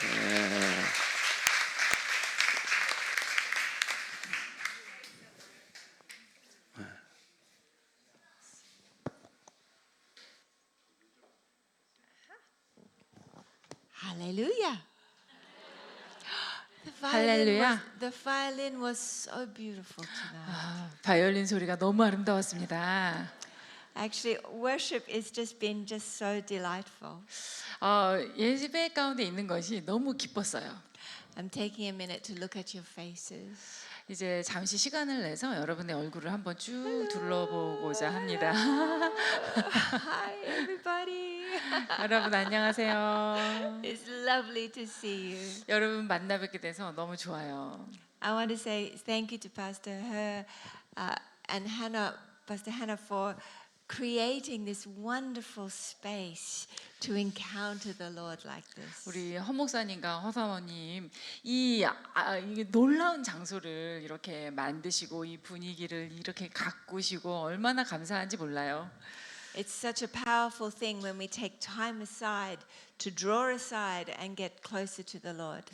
예. Hallelujah. 할렐루야. The violin was so beautiful tonight. 바이올린 소리가 너무 아름다웠습니다. Actually, worship is just been just so delightful. 예배 가운데 있는 것이 너무 기뻤어요. I'm taking a minute to look at your faces. 이제 잠시 시간을 내서 여러분의 얼굴을 한번 쭉 둘러보고자 합니다. Hi, everybody. 여러분 안녕하세요. It's lovely to see you. 여러분 만나 뵙게 돼서 너무 좋아요. I want to say thank you to Pastor Her and Hannah, Pastor Hannah, for creating this wonderful space to encounter the Lord like this. 우리 허 목사님과 허 사모님 이 놀라운 장소를 이렇게 만드시고 이 분위기를 이렇게 가꾸시고 얼마나 감사한지 몰라요. It's such a powerful thing when we take time aside to draw aside and get closer to the Lord.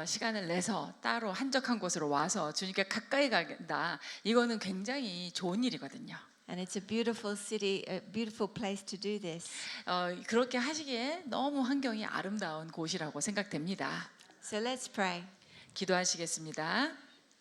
시간을 내서 따로 한적한 곳으로 와서 주님께 가까이 가겠다. 이거는 굉장히 좋은 일이거든요. And it's a beautiful city, a beautiful place to do this. 그렇게 하시기에 너무 환경이 아름다운 곳이라고 생각됩니다. So let's pray. 기도하시겠습니다.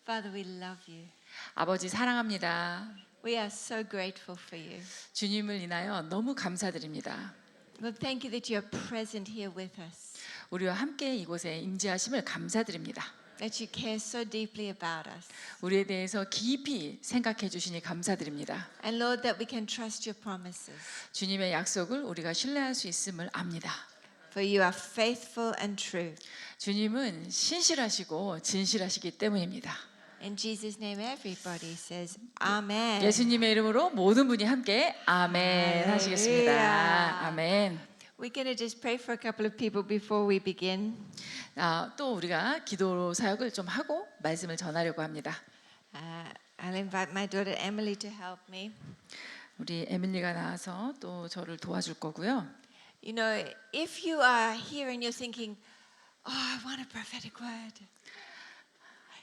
Father, we love you. 아버지 사랑합니다. We are so grateful for you. 주님을 인하여 너무 감사드립니다. Lord, thank you that you are present here with us. 우리와 함께 이곳에 임재하심을 감사드립니다. That you care so deeply about us. 우리에 대해서 깊이 생각해 주시니 감사드립니다. And Lord, that we can trust your promises. 주님의 약속을 우리가 신뢰할 수 있음을 압니다. For you are faithful and true. 주님은 신실하시고 진실하시기 때문입니다. In Jesus' name, everybody says Amen. 예수님의 이름으로 모든 분이 함께 아멘 하시겠습니다. 아멘. We're going to just pray for a couple of people before we begin. 또 우리가 기도 사역을 좀 하고 말씀을 전하려고 합니다. I'll invite my daughter Emily to help me. 우리 에밀리가 나와서 또 저를 도와줄 거고요. You know, if you are here and you're thinking, oh, I want a prophetic word.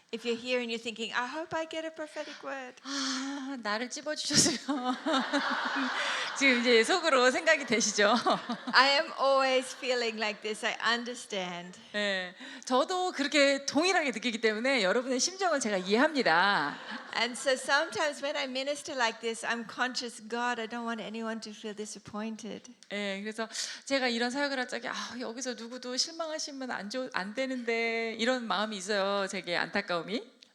If you're here and you're thinking, I hope I get a prophetic word. 나를 찝어주셨으면 지금 이제 속으로 생각이 되시죠? I am always feeling like this. I understand. 네, 저도 그렇게 동일하게 느끼기 때문에 여러분의 심정을 제가 이해합니다. And so sometimes when I minister like this, I'm conscious, God, I don't want anyone to feel disappointed. 네, 그래서 제가 이런 사역을 할 적에 여기서 누구도 실망하시면 안 되는데 이런 마음이 있어요. 제게 안타까움이.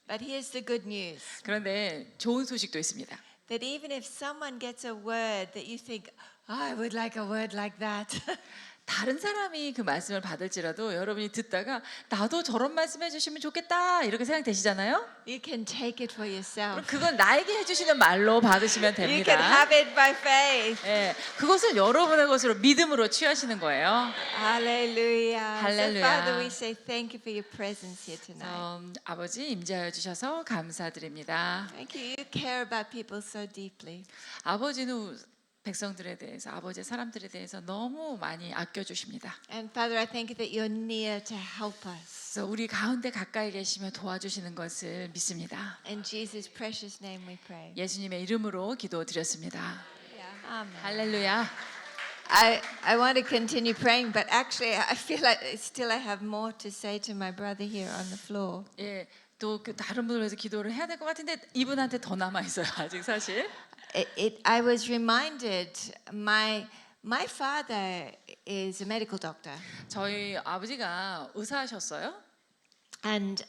But here's the good news. 그런데 좋은 소식도 있습니다. That even if someone gets a word that you think, oh, I would like a word like that. 다른 사람이 그 말씀을 받을지라도 여러분이 듣다가 나도 저런 말씀 해주시면 좋겠다 이렇게 생각되시잖아요? You can take it for yourself. 그럼 그건 나에게 해주시는 말로 받으시면 You can 됩니다. have it by faith. 예, 그것을 여러분의 것으로 믿음으로 취하시는 거예요. Hallelujah. So Hallelujah. Father, we say thank you for your presence here tonight. 아버지 임재하여 주셔서 감사드립니다. Thank you. You care about people so deeply. 아버지는 백성들에 대해서 아버지의 사람들에 대해서 너무 많이 아껴주십니다. And Father, I thank you that you're near to help us. 그래서 우리 가운데 가까이 계시며 도와주시는 것을 믿습니다. In Jesus' precious name we pray. 예수님의 이름으로 기도드렸습니다. Amen. 할렐루야. I want to continue praying, but actually I feel like still I have more to say to my brother here on the floor. 예, 또 그 다른 분을 위해서 기도를 해야 될 것 같은데 이분한테 더 남아 있어요. 아직 사실. I was reminded my father is a medical doctor, 저희 아버지가 의사하셨어요. and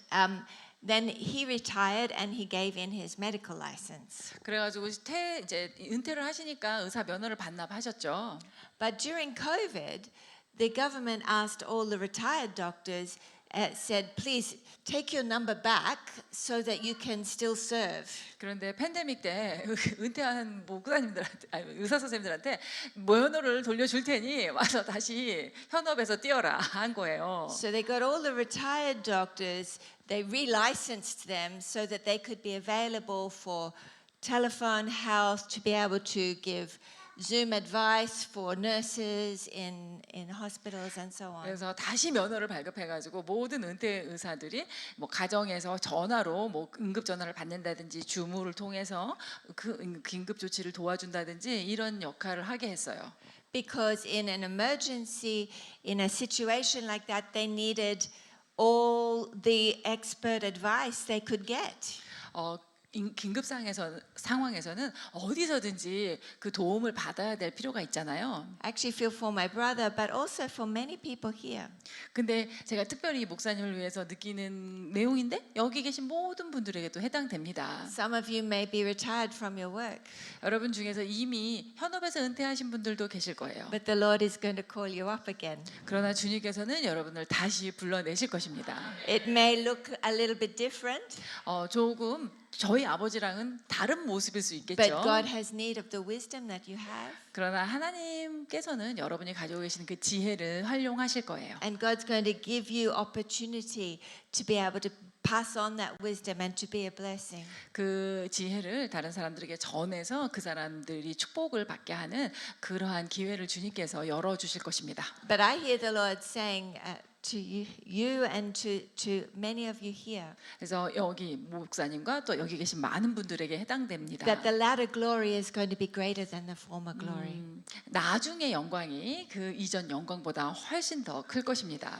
then he retired and he gave in his medical license. 그래가지고 이제 은퇴를 하시니까 의사 면허를 반납하셨죠. But during COVID, the government asked all the retired doctors, said, please take your number back so that you can still serve. 그런데 팬데믹 때 은퇴한 목사님들한테 의사 선생님들한테 면허를 돌려줄 테니 와서 다시 현업에서 뛰어라 한 거예요. So they got all the retired doctors, they relicensed them so that they could be available for telephone health, to be able to give Zoom advice for nurses in hospitals and so on. 그래서 다시 면허를 발급해가지고 모든 은퇴 의사들이 뭐 가정에서 전화로 뭐 응급 전화를 받는다든지 줌을 통해서 그 긴급 조치를 도와준다든지 이런 역할을 하게 했어요. Because in an emergency, in a situation like that, they needed all the expert advice they could get. 긴급 상황에서는 어디서든지 그 도움을 받아야 될 필요가 있잖아요. I actually feel for my brother, but also for many people here. 근데 제가 특별히 목사님을 위해서 느끼는 내용인데 여기 계신 모든 분들에게도 해당됩니다. Some of you may be retired from your work, 여러분 중에서 이미 현업에서 은퇴하신 분들도 계실 거예요. but the Lord is going to call you up again. 그러나 주님께서는 여러분을 다시 불러내실 것입니다. It may look a little bit different, 조금 저희 아버지랑은 다른 모습일 수 but 있겠죠. God has need of the wisdom that you have. 그러나 하나님께서는 여러분이 가지고 계시는 그 지혜를 활용하실 거예요. And God's going to give you opportunity to be able to pass on that wisdom and to be a blessing. 그 지혜를 다른 사람들에게 전해서 그 사람들이 축복을 받게 하는 그러한 기회를 주님께서 열어주실 것입니다. But I hear the Lord saying to you and to many of you here 그래서 여기 목사님과 또 여기 계신 많은 분들에게 해당됩니다. that the latter glory is going to be greater than the former glory. 나중의 영광이 그 이전 영광보다 훨씬 더 클 것입니다.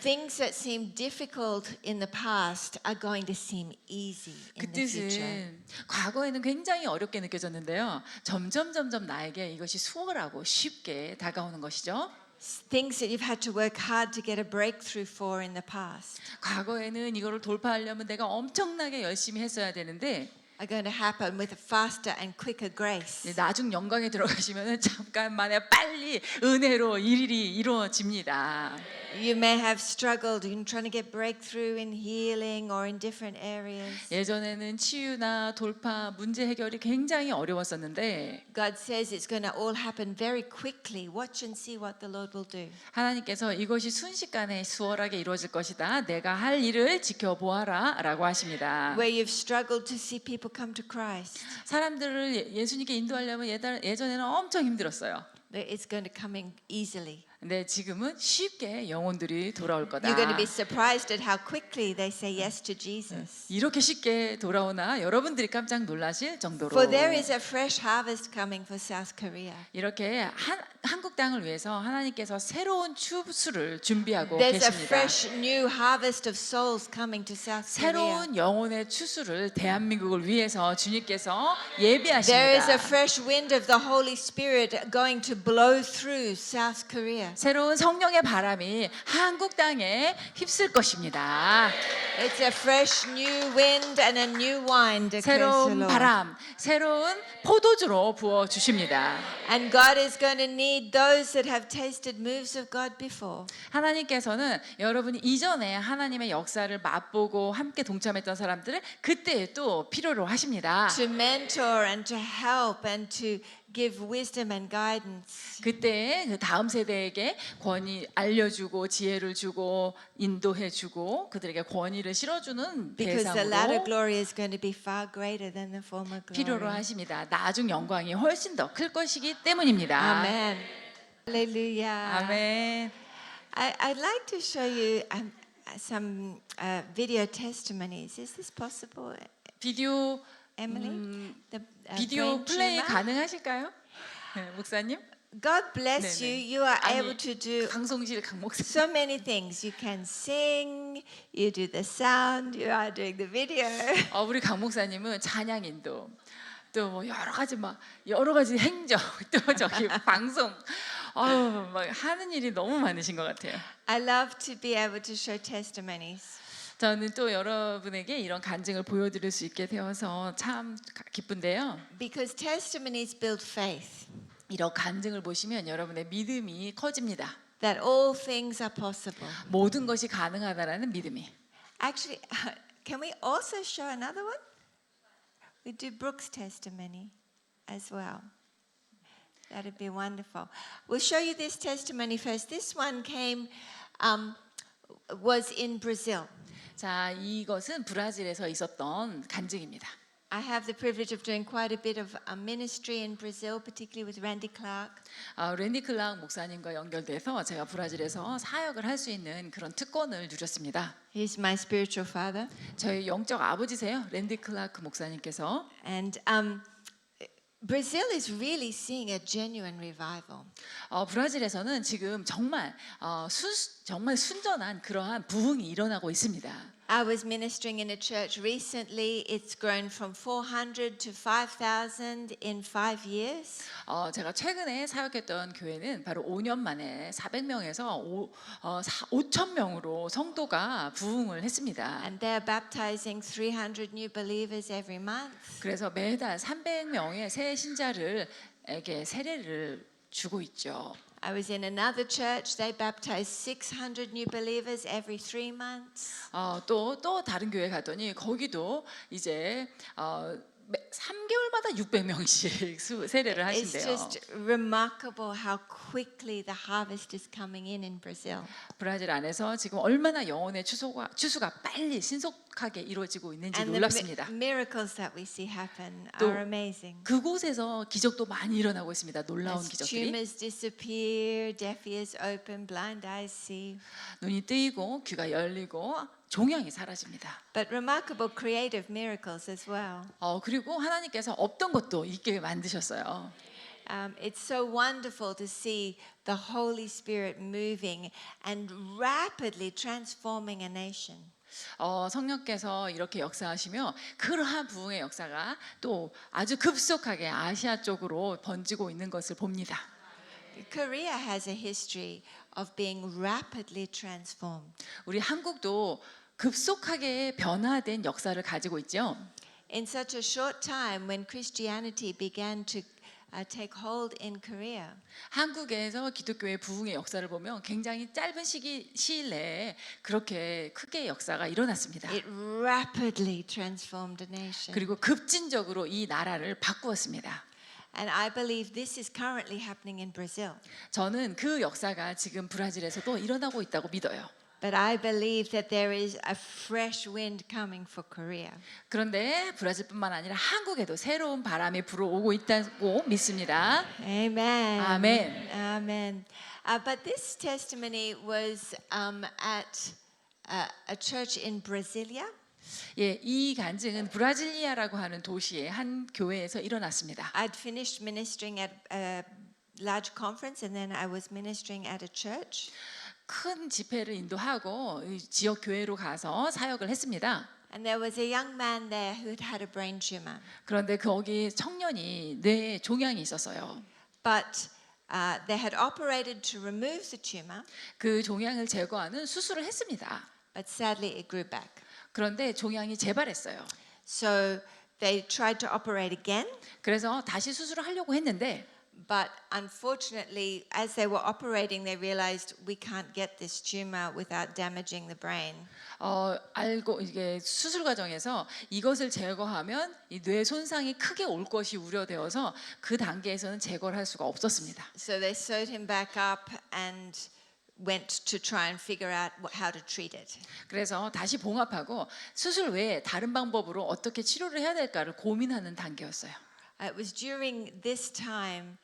Things that seem difficult in the past are going to seem easy 그 in the future. 뜻은 과거에는 굉장히 어렵게 느껴졌는데요. 점점 나에게 이것이 수월하고 쉽게 다가오는 것이죠. Things that you've had to work hard to get a breakthrough for in the past 과거에는 이거를 돌파하려면 내가 엄청나게 열심히 했어야 되는데 are going to happen with a faster and quicker grace. 나중 영광에 들어가시면 잠깐 만에 빨리 은혜로 일이 이루어집니다. You may have struggled in trying to get breakthrough in healing or in different areas. 예전에는 치유나 돌파, 문제 해결이 굉장히 어려웠었는데 God says it's going to all happen very quickly. Watch and see what the Lord will do. 하나님께서 이것이 순식간에 수월하게 이루어질 것이다. 내가 할 일을 지켜보아라 라고 하십니다. Where you've struggled to see people come to Christ, 사람들을 예수님께 인도하려면 예전에는 엄청 힘들었어요. it's going to come in easily. 근데 지금은 쉽게 영혼들이 돌아올 거다. You're going to be surprised at how quickly they say yes to Jesus. 이렇게 쉽게 돌아오나 여러분들이 깜짝 놀라실 정도로 For there is a fresh harvest coming for South Korea. 이렇게 한국 땅을 위해서 하나님께서 새로운 추수를 준비하고 There's a 계십니다. fresh new harvest of souls coming to South Korea. 새로운 영혼의 추수를 대한민국을 위해서 주님께서 There is a 예비하십니다. fresh wind of the Holy Spirit going to blow through South Korea. 새로운 성령의 바람이 한국 땅에 휩쓸 것입니다. It's a fresh new wind and a new wine, declares the 새로운 Lord. 바람, 새로운 포도주로 부어 주십니다. And God is going to need those that have tasted moves of God before. 하나님께서는 여러분이 이전에 하나님의 역사를 맛보고 함께 동참했던 사람들을 그때 또 필요로 하십니다. To mentor and to help and to give wisdom and guidance. 그때 그 다음 세대에게 권위 알려주고 지혜를 주고 인도해주고 그들에게 권위를 실어주는 Because the latter 대상으로 glory is going to be far greater than the former 필요로 glory. 하십니다. 나중 영광이 훨씬 더 클 것이기 때문입니다. Amen. Hallelujah. 아멘. I'd like to show you some video testimonies. Is this possible, 비디오 Emily? The, 비디오 brain 플레이 tumor? 가능하실까요? 네, 목사님? God bless 네네. you. You are 아니, able to do 강송실 강 목사님. so many things. You can sing, you do the sound, you are doing the video. 우리 강 목사님은 찬양인도 또 뭐 여러 가지 행정 또 저기 방송 막 하는 일이 너무 많으신 것 같아요. I love to be able to show testimonies. 저는 또 여러분에게 이런 간증을 보여드릴 수 있게 되어서 참 기쁜데요. Because testimonies build faith 이런 간증을 보시면 여러분의 믿음이 커집니다. that all things are possible. 모든 것이 가능하다라는 믿음이. Actually, can we also show another one? We do Brooke's testimony as well. That'd be wonderful. We'll show you this testimony first. This one was in Brazil. 자, 이것은 브라질에서 있었던 간증입니다. I have the privilege of doing quite a bit of ministry in Brazil, particularly with Randy Clark. 랜디 클락 목사님과 연결돼서 제가 브라질에서 사역을 할 수 있는 그런 특권을 누렸습니다. He's my spiritual father. 저희 영적 아버지세요. 랜디 클락 목사님께서. And Brazil is really seeing a genuine revival. 브라질에서는 지금 정말 정말 순전한 그러한 부흥이 일어나고 있습니다. I was ministering in a church recently. It's grown from 400 to 5,000 in 5 years. 제가 최근에 사역했던 교회는 바로 5년 만에 400명에서 5,000명으로 성도가 부흥을 했습니다. And they're baptizing 300 new believers every month. 그래서 매달 300명의 새 신자를에게 세례를 주고 있죠. I was in another church. They baptized 600 new believers every 3 months. 또 다른 교회 갔더니 거기도 이제 3개월마다 600명씩 세례를 It's 하신대요. just remarkable how quickly the harvest is coming in Brazil. 브라질 안에서 지금 얼마나 영혼의 추수가 빨리 신속하게 이루어지고 있는지 And 놀랍습니다. the miracles that we see happen 또 are amazing. 그곳에서 기적도 많이 일어나고 있습니다. 놀라운 As 기적들이. tumors disappear, deaf ears open, blind eyes see. 눈이 뜨이고 귀가 열리고 종양이 사라집니다. But remarkable creative miracles as well. 그리고 하나님께서 없던 것도 있게 만드셨어요. It's so wonderful to see the Holy Spirit moving and rapidly transforming a nation. 성령께서 이렇게 역사하시며 그러한 부흥의 역사가 또 아주 급속하게 아시아 쪽으로 번지고 있는 것을 봅니다. Korea has a history of being rapidly transformed. 우리 한국도 급속하게 변화된 역사를 가지고 있죠. In such a short time, when Christianity began to take hold in Korea, 한국에서 기독교의 부흥의 역사를 보면 굉장히 짧은 시일 내에 그렇게 크게 역사가 일어났습니다. it rapidly transformed a nation. 그리고 급진적으로 이 나라를 바꾸었습니다. And I believe this is currently happening in Brazil. 저는 그 역사가 지금 브라질에서도 일어나고 있다고 믿어요. But I believe that there is a fresh wind coming for Korea. 그런데 브라질뿐만 아니라 한국에도 새로운 바람이 불어오고 있다고 믿습니다. Amen. Amen. Amen. But this testimony was at a church in Brasilia. 이 간증은 브라질리아라고 하는 도시의 한 교회에서 일어났습니다. I'd finished ministering at a large conference and then I was ministering at a church. 큰 집회를 인도하고 지역 교회로 가서 사역을 했습니다. And there was a young man there who had a brain tumor. 그런데 거기 청년이 뇌에 종양이 있었어요. But they had operated to remove the tumor, 그 종양을 제거하는 수술을 했습니다. but sadly it grew back. 그런데 종양이 재발했어요. So they tried to operate again, 그래서 다시 수술을 하려고 했는데 but unfortunately, as they were operating, they realized we can't get this tumor without damaging the brain. 이게 수술 과정에서 이것을 제거하면 이 뇌 손상이 크게 올 것이 우려되어서 그 단계에서는 제거를 할 수가 없었습니다. So they sewed him back up and went to try and figure out how to treat it. 그래서 다시 봉합하고 수술 외에 다른 방법으로 어떻게 치료를 해야 될까를 고민하는 단계였어요. It was during this time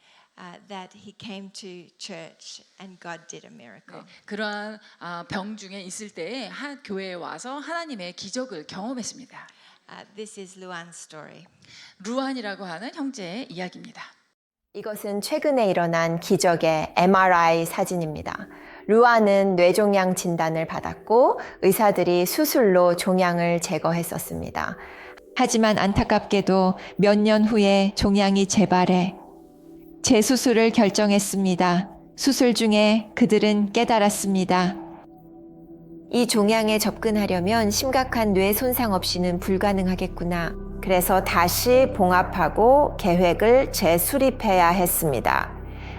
that he came to church and God did a miracle. 그러한 병 중에 있을 때에 한 교회에 와서 하나님의 기적을 경험했습니다. This is Luan's story. 루안이라고 하는 형제의 이야기입니다. 이것은 최근에 일어난 기적의 MRI 사진입니다. 루아는 뇌종양 진단을 받았고 의사들이 수술로 종양을 제거했었습니다. 하지만 안타깝게도 몇 년 후에 종양이 재발해 재수술을 결정했습니다. 수술 중에 그들은 깨달았습니다. 이 종양에 접근하려면 심각한 뇌 손상 없이는 불가능하겠구나. 그래서 다시 봉합하고 계획을 재수립해야 했습니다.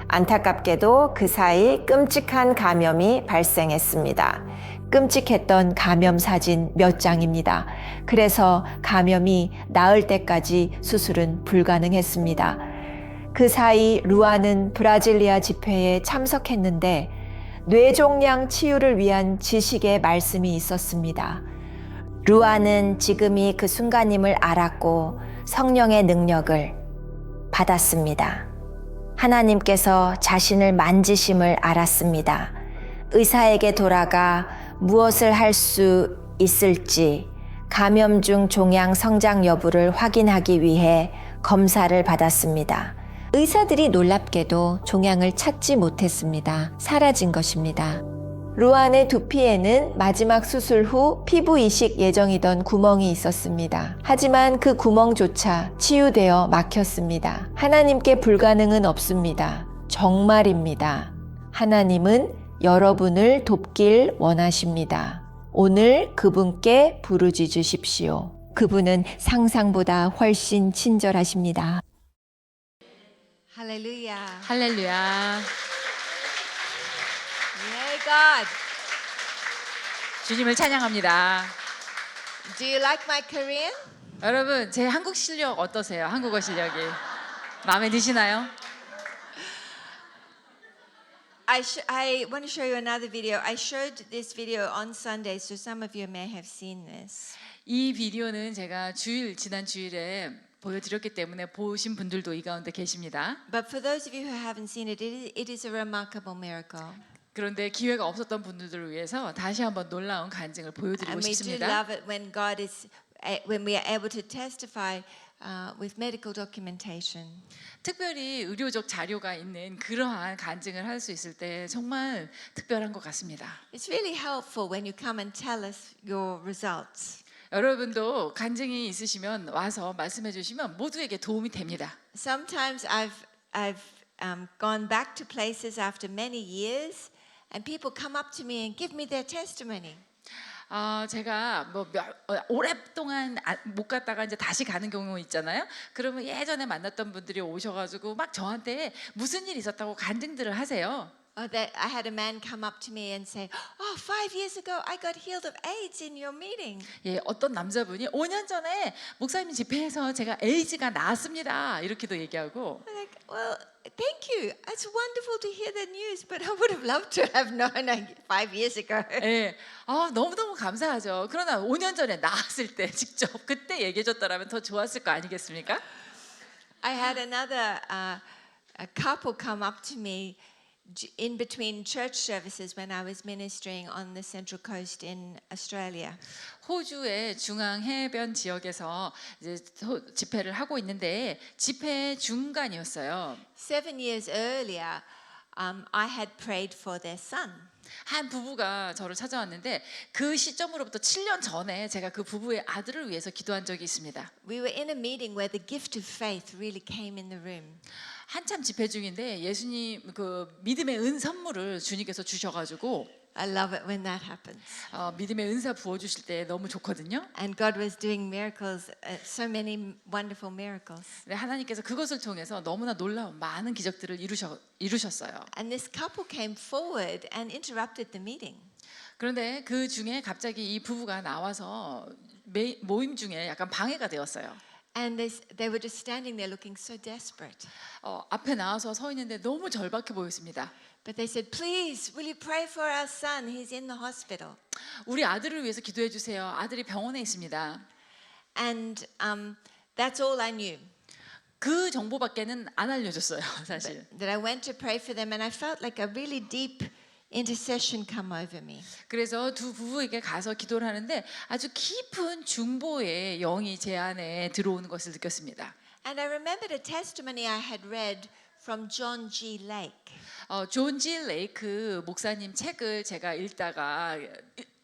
안타깝게도 그 사이 끔찍한 감염이 발생했습니다. 끔찍했던 감염 사진 몇 장입니다. 그래서 감염이 나을 때까지 수술은 불가능했습니다. 그 사이 루아는 브라질리아 집회에 참석했는데 뇌종양 치유를 위한 지식의 말씀이 있었습니다. 루아는 지금이 그 순간임을 알았고 성령의 능력을 받았습니다. 하나님께서 자신을 만지심을 알았습니다. 의사에게 돌아가 무엇을 할 수 있을지 감염 중 종양 성장 여부를 확인하기 위해 검사를 받았습니다. 의사들이 놀랍게도 종양을 찾지 못했습니다. 사라진 것입니다. 루안의 두피에는 마지막 수술 후 피부 이식 예정이던 구멍이 있었습니다. 하지만 그 구멍조차 치유되어 막혔습니다. 하나님께 불가능은 없습니다. 정말입니다. 하나님은 여러분을 돕길 원하십니다. 오늘 그분께 부르짖으십시오. 그분은 상상보다 훨씬 친절하십니다. Hallelujah. 할렐루야. Yay, God. 주님을 찬양합니다. Do you like my Korean? 여러분, 제 한국 실력 어떠세요? 한국어 실력이 마음에 드시나요? I want to show you another video. I showed this video on Sunday, so some of you may have seen this. 이 비디오는 제가 지난 주일에 보여드렸기 때문에 보신 분들도 이 가운데 계십니다. But for those of you who haven't seen it, it is a remarkable miracle. 그런데 기회가 없었던 분들을 위해서 다시 한번 놀라운 간증을 보여드리고 And we do 싶습니다. love it when when we are able to testify with medical documentation. 특별히 의료적 자료가 있는 그러한 간증을 할 수 있을 때 정말 특별한 것 같습니다. It's really helpful when you come and tell us your results. 여러분도 간증이 있으시면 와서 말씀해 주시면 모두에게 도움이 됩니다. Sometimes I've gone back to places after many years, and people come up to me and give me their testimony. 제가 오랫동안 못 갔다가 이제 다시 가는 경우 있잖아요. 그러면 예전에 만났던 분들이 오셔가지고 막 저한테 무슨 일이 있었다고 간증들을 하세요. That I had a man come up to me and say, "Oh, 5 years ago, I got healed of AIDS in your meeting." 예, 어떤 남자분이 5년 전에 목사님 집회에서 제가 에이즈가 나았습니다. 이렇게도 얘기하고. I'm like, well, thank you. It's wonderful to hear the news, but I would have loved to have known 5 years ago. 예, 너무너무 감사하죠. 그러나 5년 전에 나았을 때 직접 그때 얘기해줬더라면 더 좋았을 거 아니겠습니까? I had another a couple come up to me in between church services when I was ministering on the Central Coast in Australia. 호주의 중앙 해변 지역에서 이제 집회를 하고 있는데 집회 중간이었어요. 7 years earlier, I had prayed for their son. 한 부부가 저를 찾아왔는데 그 시점으로부터 7년 전에 제가 그 부부의 아들을 위해서 기도한 적이 있습니다. We were in a meeting where the gift of faith really came in the room. 한참 집회 중인데 예수님 그 믿음의 은 선물을 주님께서 주셔가지고 I love it when that happens. 믿음의 은사 부어주실 때 너무 좋거든요. And God was doing miracles, so many wonderful miracles. 근데 하나님께서 그것을 통해서 너무나 놀라운 많은 기적들을 이루셨어요. And this couple came forward and interrupted the meeting. 그런데 그 중에 갑자기 이 부부가 나와서 모임 중에 약간 방해가 되었어요. And they were just standing there looking so desperate. 앞에 나와서 서 있는데 너무 절박해 보였습니다. But they said, "Please, will you pray for our son? He's in the hospital." 우리 아들을 위해서 기도해 주세요. 아들이 병원에 있습니다. And that's all I knew. 그 정보밖에는 안 알려줬어요, 사실. That I went to pray for them, and I felt like a really deep intercession come over me. 그래서 두 부부에게 가서 기도를 하는데 아주 깊은 중보의 영이 제 안에 들어오는 것을 느꼈습니다. And I remembered a testimony I had read from John G. Lake. 존 G. 레이크 목사님 책을 제가 읽다가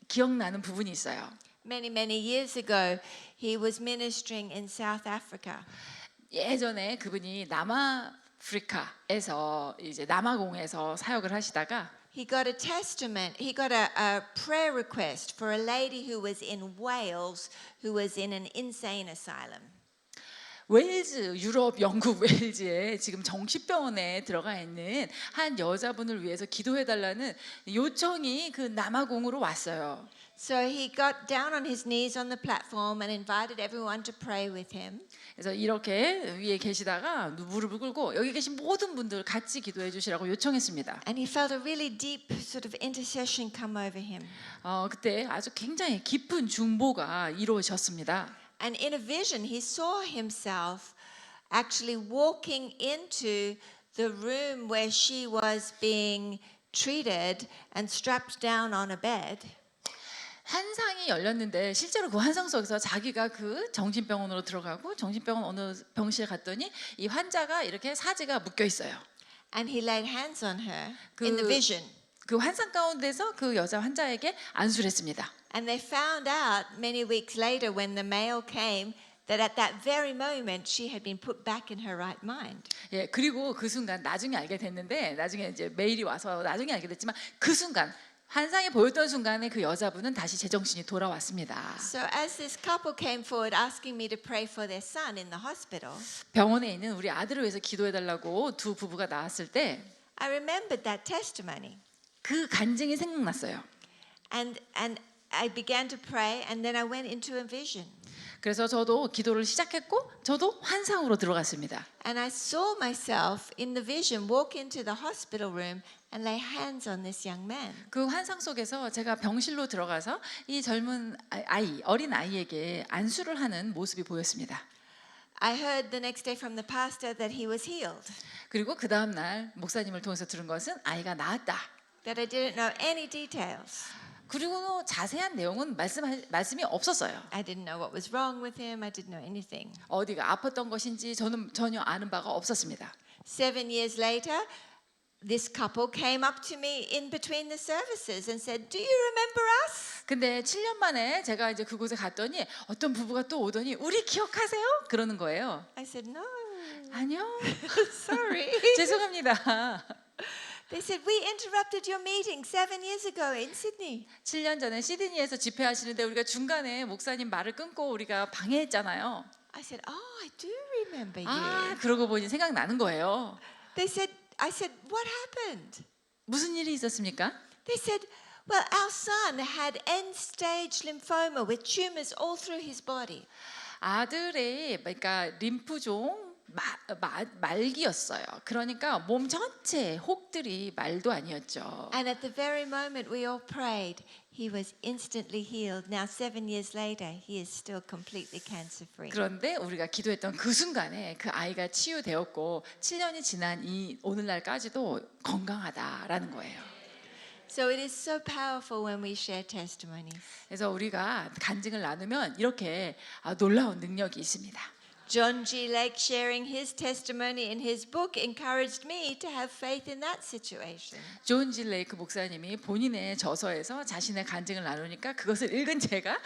기억나는 부분이 있어요. Many years ago, he was ministering in South Africa. 예전에 그분이 남아프리카에서 이제 남아공에서 사역을 하시다가 He got a testament. He got a prayer request for a lady who was in Wales who was in an insane asylum. 웨일즈, 유럽, 영국 웨일즈에 지금 정신병원에 들어가 있는 한 여자분을 위해서 기도해 달라는 요청이 그 남아공으로 왔어요. So he got down on his knees on the platform and invited everyone to pray with him. 그래서 이렇게 위에 계시다가 무릎을 꿇고 여기 계신 모든 분들 같이 기도해 주시라고 요청했습니다. And he felt a really deep sort of intercession come over him. 그때 아주 굉장히 깊은 중보가 이루어졌습니다. And in a vision, he saw himself actually walking into the room where she was being treated and strapped down on a bed. 환상이 열렸는데 실제로 그 환상 속에서 자기가 그 정신병원으로 들어가고 정신병원 어느 병실에 갔더니 이 환자가 이렇게 사지가 묶여 있어요. And he laid hands on her in the 그- vision. 그 환상 가운데서 그 여자 환자에게 안수를 했습니다. And they found out many weeks later when the mail came that at that very moment she had been put back in her right mind. 예, 그리고 그 순간 나중에 알게 됐는데 나중에 이제 메일이 와서 나중에 알게 됐지만 그 순간 환상이 보였던 순간에 그 여자분은 다시 제정신이 돌아왔습니다. So as this couple came forward asking me to pray for their son in the hospital, 병원에 있는 우리 아들을 위해서 기도해 달라고 두 부부가 나왔을 때 I remembered that testimony. 그 간증이 생각났어요. And I began to pray and then I went into a vision. 그래서 저도 기도를 시작했고 저도 환상으로 들어갔습니다. And I saw myself in the vision walk into the hospital room and lay hands on this young man. 그 환상 속에서 제가 병실로 들어가서 이 젊은 어린 아이에게 안수를 하는 모습이 보였습니다. I heard the next day from the pastor that he was healed, 그리고 그 다음 날 목사님을 통해서 들은 것은 아이가 나았다. that I didn't know any details. 그리고 자세한 내용은 말씀이 없었어요. I didn't know what was wrong with him. I didn't know anything. 어디가 아팠던 것인지 저는 전혀 아는 바가 없었습니다. 7 years later, this couple came up to me in between the services and said, "Do you remember us?" 근데 7년 만에 제가 이제 그곳에 갔더니 어떤 부부가 또 오더니 우리 기억하세요? 그러는 거예요. I said, "No, 아니요. sorry." 죄송합니다. They said, "We interrupted your meeting 7 years ago in Sydney." 7년 전에 시드니에서 집회하시는데 우리가 중간에 목사님 말을 끊고 우리가 방해했잖아요. I said, "Oh, I do remember 아, you." 그러고 보니 생각나는 거예요. They said, I said, "What happened?" 무슨 일이 있었습니까? They said, "Well, our son had end-stage lymphoma with tumors all through his body." 아들의 그러니까 림프종 말기였어요. 그러니까 몸 전체 혹들이 말도 아니었죠. And at the very moment we all prayed, he was instantly healed. Now 7 years later, he is still completely cancer-free. 그런데 우리가 기도했던 그 순간에 그 아이가 치유되었고 7년이 지난 이 오늘날까지도 건강하다라는 거예요. So it is so powerful when we share testimonies. 그래서 우리가 간증을 나누면 이렇게 놀라운 능력이 있습니다. John G. Lake sharing his testimony in his book encouraged me to have faith in that situation. 존 지 레이크 목사님이 본인의 저서에서 자신의 간증을 나누니까 그것을 읽은 제가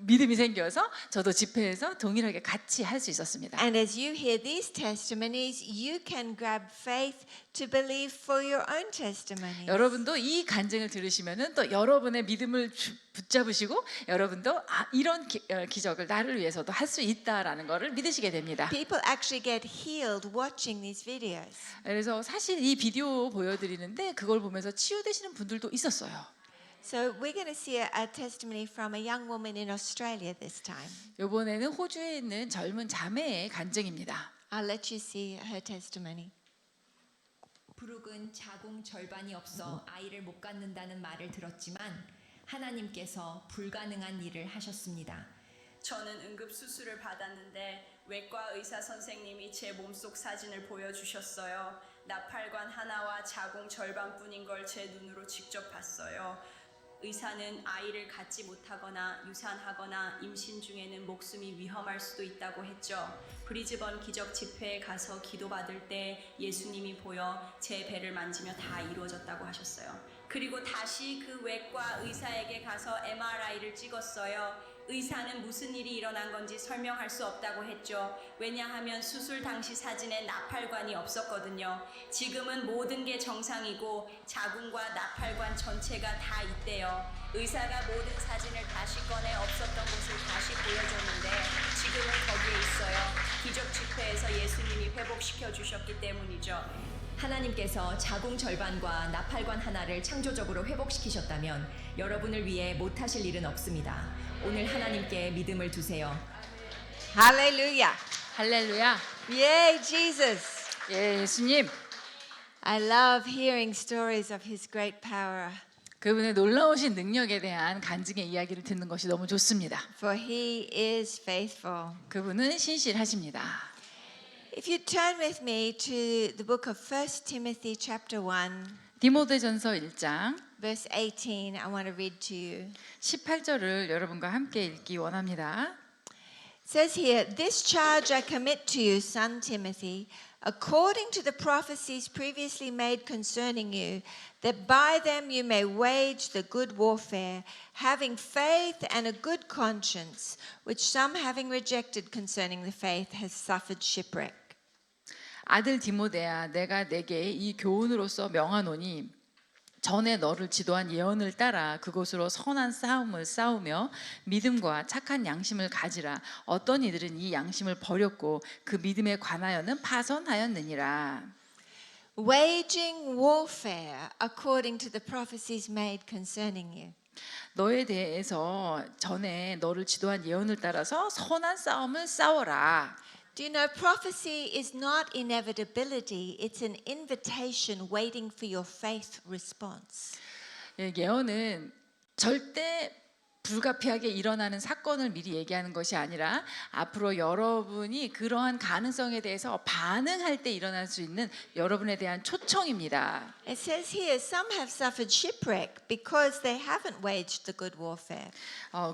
믿음이 생겨서 저도 집회에서 동일하게 같이 할 수 있었습니다. And as you hear these testimonies, you can grab faith to believe for your own testimonies. 여러분도 이 간증을 들으시면은 또 여러분의 믿음을 붙잡으시고 여러분도 이런 기적을 나를 위해서도 할 수 있다라는 것을 믿으시게 됩니다. People actually get healed watching these videos. 그래서 사실 이 비디오 보여드리는데 그걸 보면서 치유되시는 분들도 있었어요. So we're going to see a testimony from a young woman in Australia this time. 이번에는 호주에 있는 젊은 자매의 간증입니다. I'll let you see her testimony. 브룩은 자궁 절반이 없어 아이를 못 갖는다는 말을 들었지만 하나님께서 불가능한 일을 하셨습니다. 저는 응급 수술을 받았는데 외과 의사 선생님이 제 몸속 사진을 보여주셨어요. 나팔관 하나와 자궁 절반뿐인 걸 제 눈으로 직접 봤어요. 의사는 아이를 갖지 못하거나 유산하거나 임신 중에는 목숨이 위험할 수도 있다고 했죠. 브리즈번 기적 집회에 가서 기도받을 때 예수님이 보여 제 배를 만지며 다 이루어졌다고 하셨어요. 그리고 다시 그 외과 의사에게 가서 MRI를 찍었어요. 의사는 무슨 일이 일어난 건지 설명할 수 없다고 했죠. 왜냐하면 수술 당시 사진에 나팔관이 없었거든요. 지금은 모든 게 정상이고 자궁과 나팔관 전체가 다 있대요. 의사가 모든 사진을 다시 꺼내 없었던 곳을 다시 보여줬는데 지금은 거기에 있어요. 기적 집회에서 예수님이 회복시켜 주셨기 때문이죠. 하나님께서 자궁 절반과 나팔관 하나를 창조적으로 회복시키셨다면 여러분을 위해 못하실 일은 없습니다. 오늘 하나님께 믿음을 두세요. Hallelujah. 할렐루야. Yay, Jesus. 예, 예수님. I love hearing stories of his great power, 그분의 놀라우신 능력에 대한 간증의 이야기를 듣는 것이 너무 좋습니다. for he is faithful. 그분은 신실하십니다. If you turn with me to the book of 1 Timothy chapter 1, 디모데전서 1장 verse 18, I want to read to you. 18절을 여러분과 함께 읽기 원합니다. It says here, "This charge I commit to you, son Timothy, according to the prophecies previously made concerning you, that by them you may wage the good warfare, having faith and a good conscience, which some having rejected concerning the faith has suffered shipwreck." 아들 디모데야, 내가 내게 이 교훈으로서 명하노니 전에 너를 지도한 예언을 따라 그곳으로 선한 싸움을 싸우며 믿음과 착한 양심을 가지라. 어떤 이들은 이 양심을 버렸고 그 믿음에 관하여는 파선하였느니라. Waging warfare according to the prophecies made concerning you. 너에 대해서 전에 너를 지도한 예언을 따라서 선한 싸움을 싸워라. Do you know prophecy is not inevitability, it's an invitation waiting for your faith response. 예, 예언은 절대 불가피하게 일어나는 사건을 미리 얘기하는 것이 아니라 앞으로 여러분이 그러한 가능성에 대해서 반응할 때 일어날 수 있는 여러분에 대한 초청입니다. It says here, some have suffered shipwreck because they haven't waged the good warfare.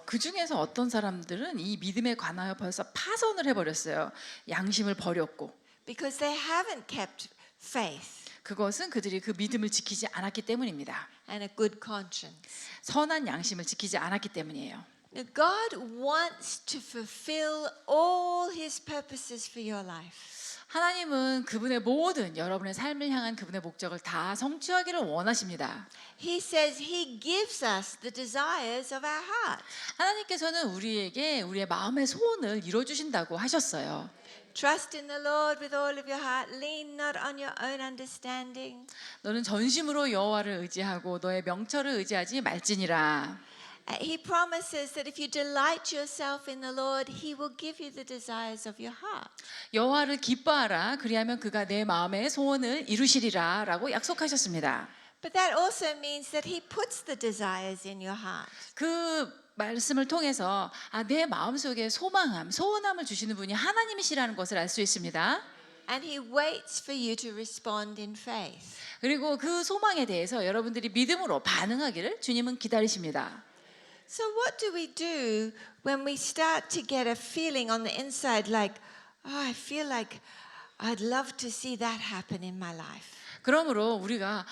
그 중에서 어떤 사람들은 이 믿음에 관하여 벌써 파선을 해버렸어요. 양심을 버렸고. Because they haven't kept faith 그것은 그들이 그 믿음을 지키지 않았기 때문입니다. and a good conscience. 선한 양심을 지키지 않았기 때문이에요. Now, God wants to fulfill all His purposes for your life. 하나님은 그분의 모든 여러분의 삶을 향한 그분의 목적을 다 성취하기를 원하십니다. He says He gives us the desires of our heart. 하나님께서는 우리에게 우리의 마음의 소원을 이뤄주신다고 하셨어요. Trust in the Lord with all of your heart. Lean not on your own understanding. 너는 전심으로 여호와를 의지하고 너의 명철을 의지하지 말지니라. He promises that if you delight yourself in the Lord, He will give you the desires of your heart. 여호와를 기뻐하라. 그리하면 그가 내 마음의 소원을 이루시리라라고 약속하셨습니다. But that also means that He puts the desires in your heart. 그 말씀을 통해서 내 마음속에 소원함을 주시는 분이 하나님이시라는 것을 알 수 있습니다. And He waits for you to respond in faith. 그리고 그 소망에 대해서 여러분들이 믿음으로 반응하기를 주님은 기다리십니다. So what do we do when we start to get a feeling on the inside like, oh, I feel like I'd love to see that happen in my life? 그러므로 우리가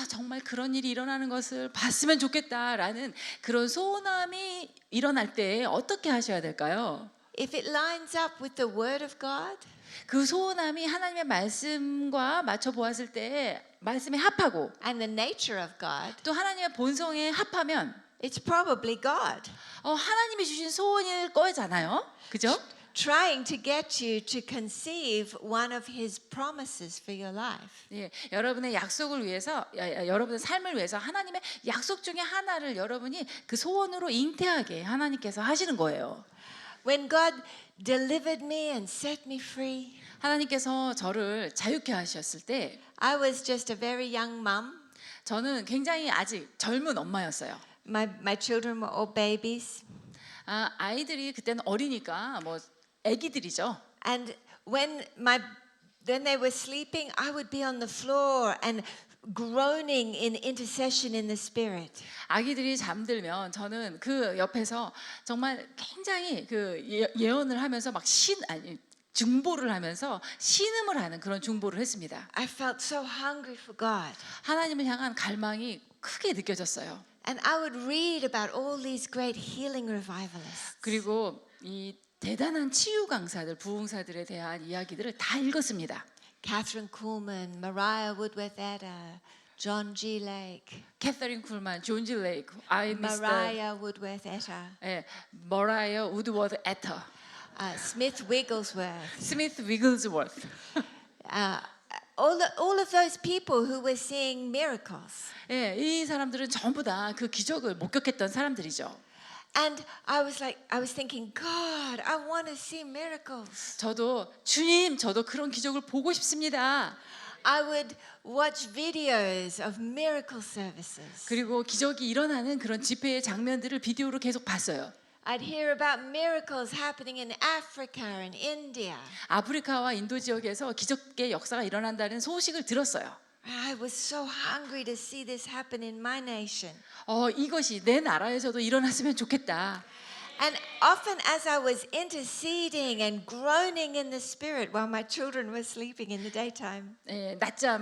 정말 그런 일이 일어나는 것을 봤으면 좋겠다라는 그런 소원함이 일어날 때 어떻게 하셔야 될까요? If it lines up with the Word of God, 그 소원함이 하나님의 말씀과 맞춰 보았을 때 말씀에 합하고 and the nature of God, 또 하나님의 본성에 합하면 it's probably God 하나님이 주신 소원일 거잖아요. 그죠? trying to get you to conceive one of His promises for your life. 예, 여러분의 약속을 위해서 여러분의 삶을 위해서 하나님의 약속 중에 하나를 여러분이 그 소원으로 잉태하게 하나님께서 하시는 거예요. When God delivered me and set me free, 하나님께서 저를 자유케 하셨을 때 I was just a very young mum. 저는 굉장히 아직 젊은 엄마였어요. My children were all babies. 아이들이 그때는 어리니까 뭐 아기들이죠. And when they were sleeping, I would be on the floor and groaning in intercession in the spirit. 아기들이 잠들면 저는 그 옆에서 정말 굉장히 그 예언을 하면서 막 중보를 하면서 신음을 하는 그런 중보를 했습니다. I felt so hungry for God. 하나님을 향한 갈망이 크게 느껴졌어요. And I would read about all these great healing revivalists. 그리고 이 대단한 치유 강사들, 부흥사들에 대한 이야기들을 다 읽었습니다. Catherine Kuhlman, Mariah Woodworth-Etter, John G. Lake, 캐서린 쿨만, 존지 레이크, I Miss the Mariah Woodworth Etter, 예, 머라이어 우드워드 애터, Smith Wigglesworth. 스미스 위글즈워스. All of those people who were seeing miracles. 예, 이 사람들은 전부 다 그 기적을 목격했던 사람들이죠. And I was thinking, God, I want to see miracles. 저도 주님, 저도 그런 기적을 보고 싶습니다. I would watch videos of miracle services. 그리고 기적이 일어나는 그런 집회의 장면들을 비디오로 계속 봤어요. I'd hear about miracles happening in Africa and India. 아프리카와 인도 지역에서 기적의 역사가 일어난다는 소식을 들었어요. I was so hungry to see this happen in my nation. 이것이 내 나라에서도 일어났으면 좋겠다. And often as I was interceding and groaning in the spirit while my children were sleeping in the daytime, 예,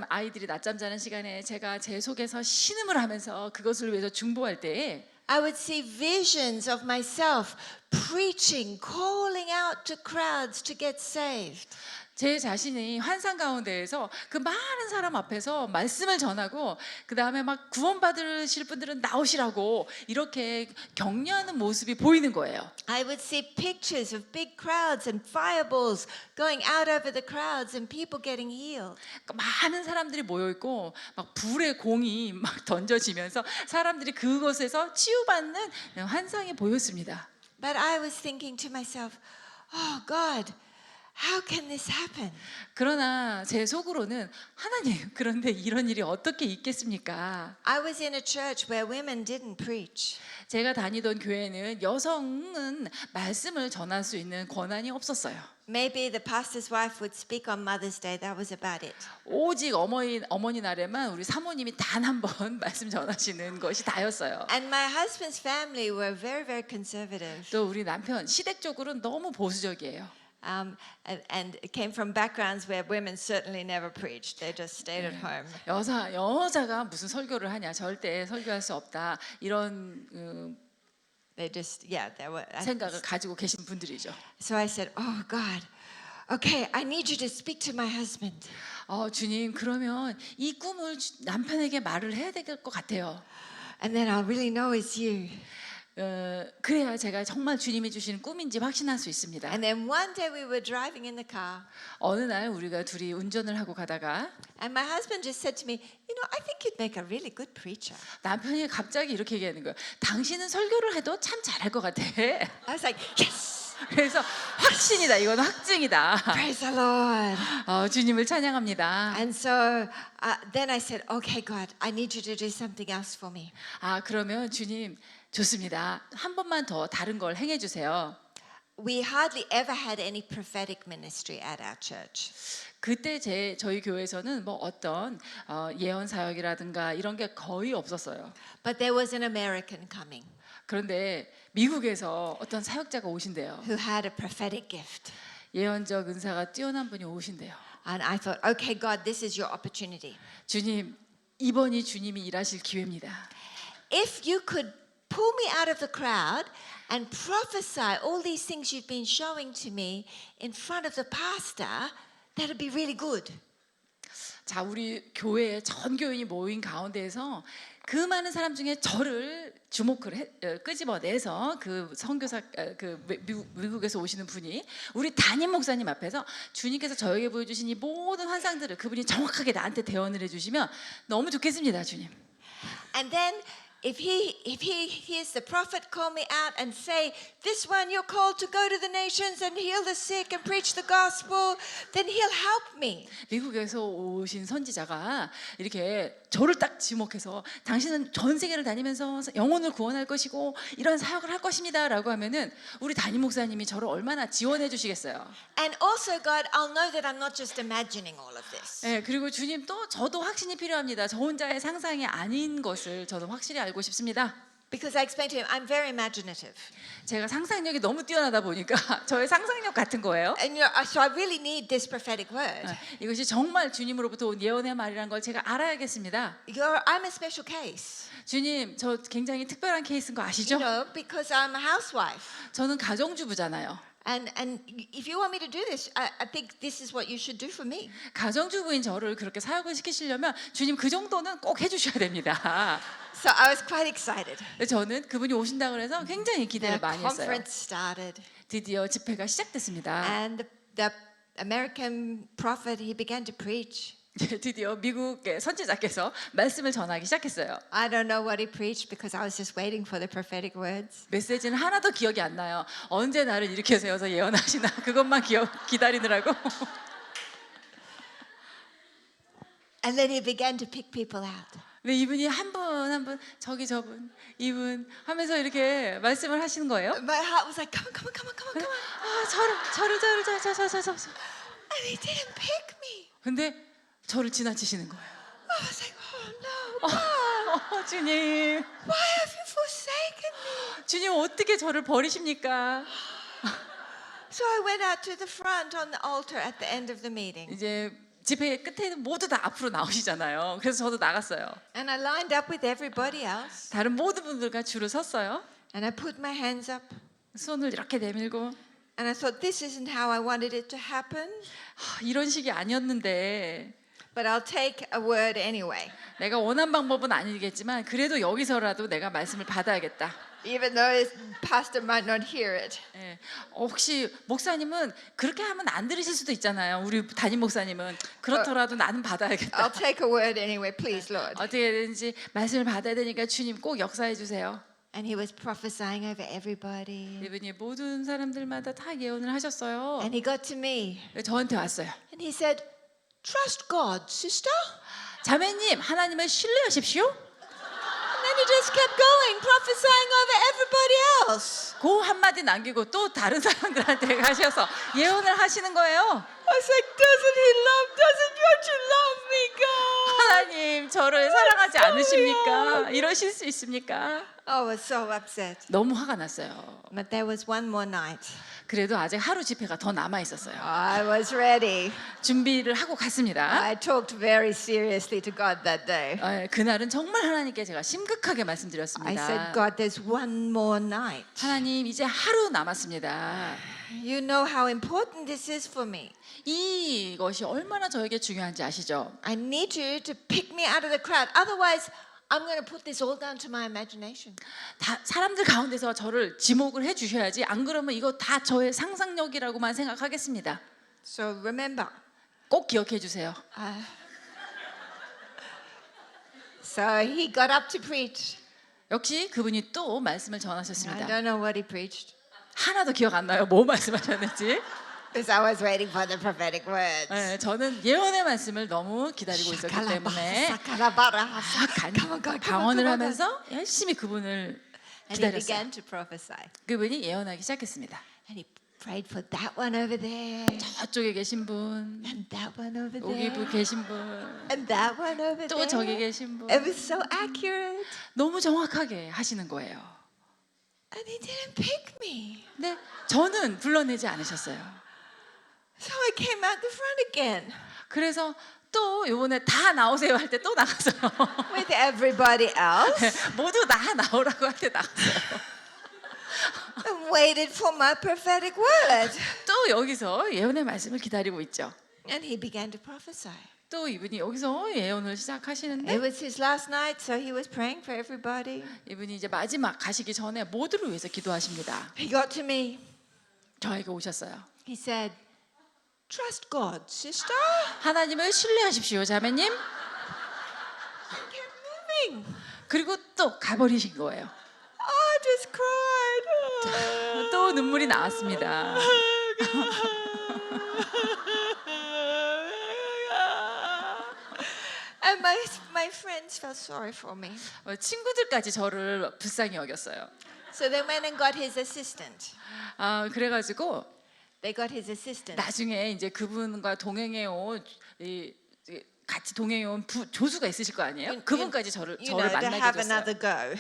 아이들이 낮잠 자는 시간에 제가 제 속에서 신음을 하면서 그것을 위해서 중보할 때에 I would see visions of myself preaching, calling out to crowds to get saved. 제 자신이 환상 가운데에서 그 많은 사람 앞에서 말씀을 전하고 그 다음에 막 구원받으실 분들은 나오시라고 이렇게 격려하는 모습이 보이는 거예요. I would see pictures of big crowds and fireballs going out over the crowds and people getting healed. 그러니까 많은 사람들이 모여 있고 막 불의 공이 막 던져지면서 사람들이 그것에서 치유받는 환상이 보였습니다. But I was thinking to myself, oh God, how can this happen? 그러나 제 속으로는 하나님, 그런데 이런 일이 어떻게 있겠습니까? I was in a church where women didn't preach. 제가 다니던 교회는 여성은 말씀을 전할 수 있는 권한이 없었어요. Maybe the pastor's wife would speak on Mother's Day. That was about it. 오직 어머니 날에만 우리 사모님이 단 한 번 말씀 전하시는 것이 다였어요. And my husband's family were very, very conservative. 또 우리 남편 시댁적으로는 너무 보수적이에요. And it came from backgrounds where women certainly never preached. They just stayed at home. 여자가 무슨 설교를 하냐, 절대 설교할 수 없다, 이런 They just, they were. 생각을 가지고 계신 분들이죠. So I said, oh God, okay, I need you to speak to my husband. 주님, 그러면 이 꿈을 남편에게 말을 해야 될 것 같아요. And then I'll really know it's you. 그래야 제가 정말 주님이 주시는 꿈인지 확신할 수 있습니다. And then one day we were driving in the car. 어느 날 우리가 둘이 운전을 하고 가다가 And my husband just said to me, you know, I think you'd make a really good preacher. 남편이 갑자기 이렇게 얘기하는 거예요. 당신은 설교를 해도 참 잘할 것 같아. I was like, yes, 그래서 확신이다. 이건 확증이다. praise the Lord. 주님을 찬양합니다. And so then I said, okay, God, I need you to do something else for me. 그러면 주님 좋습니다. 한 번만 더 다른 걸 행해 주세요. We hardly ever had any prophetic ministry at our church. 그때 저희 교회에서는 뭐 어떤 예언 사역이라든가 이런 게 거의 없었어요. But there was an American coming 그런데 미국에서 어떤 사역자가 오신대요. who had a prophetic gift. 예언적 은사가 뛰어난 분이 오신대요. And I thought, okay, God, this is your opportunity. 주님, 이번이 주님이 일하실 기회입니다. If you could pull me out of the crowd and prophesy all these things you've been showing to me in front of the pastor, that'd be really good. 자, 우리 교회에 전 교인이 모인 가운데에서 그 많은 사람 중에 저를 끄집어내서 그 선교사 미국에서 오시는 분이 우리 담임 목사님 앞에서 주님께서 저에게 보여주신 이 모든 환상들을 그분이 정확하게 나한테 대언을 해주시면 너무 좋겠습니다, 주님. And then if he hears the prophet call me out and say, this one you're called to go to the nations and heal the sick and preach the gospel, then he'll help me. 미국에서 오신 선지자가 이렇게 저를 딱 지목해서 당신은 전 세계를 다니면서 영혼을 구원할 것이고 이런 사역을 할 것입니다라고 하면은 우리 담임 목사님이 저를 얼마나 지원해 주시겠어요. And also, God, I'll know that I'm not just imagining all of this. 네, 그리고 주님 또 저도 확신이 필요합니다. 저 혼자의 상상이 아닌 것을 저도 확실히 알고 싶습니다. Because I explained to him, I'm very imaginative. 제가 상상력이 너무 뛰어나다 보니까 저의 상상력 같은 거예요. And so I really need this prophetic word. 이것이 정말 주님으로부터 온 예언의 말이라는 걸 제가 알아야겠습니다. I'm a special case. 주님, 저 굉장히 특별한 케이스인 거 아시죠? You know, because I'm a housewife. 저는 가정주부잖아요. And if you want me to do this, I think this is what you should do for me. 가정주부인 저를 그렇게 사역을 시키시려면 주님 그 정도는 꼭 해주셔야 됩니다. So I was quite excited. 저는 그분이 오신다 그래서 굉장히 기대를 The 많이 했어요. conference started, 드디어 집회가 시작됐습니다. and the American prophet, he began to preach. 드디어 미국의 선지자께서 말씀을 전하기 시작했어요. I don't know what he preached because I was just waiting for the prophetic words. 메시지는 하나도 기억이 안 나요. 언제 나를 일으켜 세워서 예언하시나 그것만 기다리느라고. And then he began to pick people out. 근데 이분이 한 분 한 분 저기 저분 이분 하면서 이렇게 말씀을 하시는 거예요. My heart was like, come on, come on, come on, come on, come on. 아 저를. And he didn't pick me. 근데 저를 지나치시는 거예요. I was like, oh no, 주님, why have you forsaken me? 주님 어떻게 저를 버리십니까? So I went out to the front on the altar at the end of the meeting. 이제 집회 끝에는 모두 다 앞으로 나오시잖아요. 그래서 저도 나갔어요. And I lined up with everybody else. 다른 모든 분들과 줄을 섰어요. And I put my hands up. 손을 이렇게 내밀고 And I thought, this isn't how I wanted it to happen. 이런 식이 아니었는데 But I'll take a word anyway. 내가 원한 방법은 아니겠지만 그래도 여기서라도 내가 말씀을 받아야겠다. Even though his pastor might not hear it. 예. 혹시 목사님은 그렇게 하면 안 들으실 수도 있잖아요. 우리 담임 목사님은 그렇더라도 나는 받아야겠다. I'll take a word anyway, please, Lord. 어떻게든지 말씀을 받아야 되니까 주님 꼭 역사해 주세요. And he was prophesying over everybody. 이분이 모든 사람들마다 다 예언을 하셨어요. And he got to me. 저한테 왔어요. And he said, trust God, sister. 자매님, 하나님을 신뢰하십시오. And then he just kept going, prophesying over everybody else. 그 한마디 남기고 또 다른 사람들한테 가셔서 예언을 하시는 거예요. I was like, doesn't you love me, God? 하나님, 저를 사랑하지 않으십니까? 이러실 수 있습니까? I was so upset. 너무 화가 났어요. But there was one more night. 그래도 아직 하루 집회가 더 남아 있었어요. I was ready. 준비를 하고 갔습니다. I talked very seriously to God that day. 그날은 정말 하나님께 제가 심각하게 I 말씀드렸습니다. said, God, there's one more night. 하나님, 이제 하루 남았습니다. You know how important this is for me. 이것이 얼마나 저에게 중요한지 아시죠? I need you to pick me out of the crowd. Otherwise, I'm going to put this all down to my imagination. 다 사람들 가운데서 저를 지목을 해주셔야지. 안 그러면 이거 다 저의 상상력이라고만 생각하겠습니다. So remember. 꼭 기억해 주세요. So he got up to preach. 역시 그분이 또 말씀을 I 전하셨습니다. don't know what he preached 하나도 기억 안 나요. 뭐 말씀하셨는지. because I was waiting for the prophetic words. 저는 예언의 말씀을 너무 기다리고 있었기 때문에 사카라바라. 방언을 하면서 열심히 그분을 And he 기다렸어요. began to prophesy. 그분이 예언하기 시작했습니다. And he prayed for that one over there. 저쪽에 계신 분, And that one over 여기 there. 계신 분, And that one over 또 저기 there. 계신 분. It was so accurate. 너무 정확하게 하시는 거예요. And he didn't pick me. 근데 저는 불러내지 않으셨어요. So I came out the front again 그래서 또 이번에 다 나오세요 할 때 또 나갔어요. with everybody else 모두 다 나오라고 할 때 나갔어요. and waited for my prophetic word. 또 여기서 예언의 말씀을 기다리고 있죠. And he began to prophesy. 또 이분이 여기서 예언을 It 시작하시는데 was his last night, so he was praying for everybody. 이분이 이제 마지막 가시기 전에 모두를 위해서 기도하십니다. He got to me. 저에게 오셨어요. He said, trust God, sister. 하나님을 신뢰하십시오, 자매님. He kept moving. 그리고 또 가버리신 거예요. I just cried. 또 눈물이 나왔습니다. And my friends felt sorry for me. 친구들까지 저를 불쌍히 여겼어요. So they went and got his assistant. 그래가지고 They got his assistant. 나중에 이제 그분과 동행해 온 같이 동행해 온 조수가 있으실 거 아니에요? 그분까지 저를 You know, to 만나게 have 해줬어요. another go.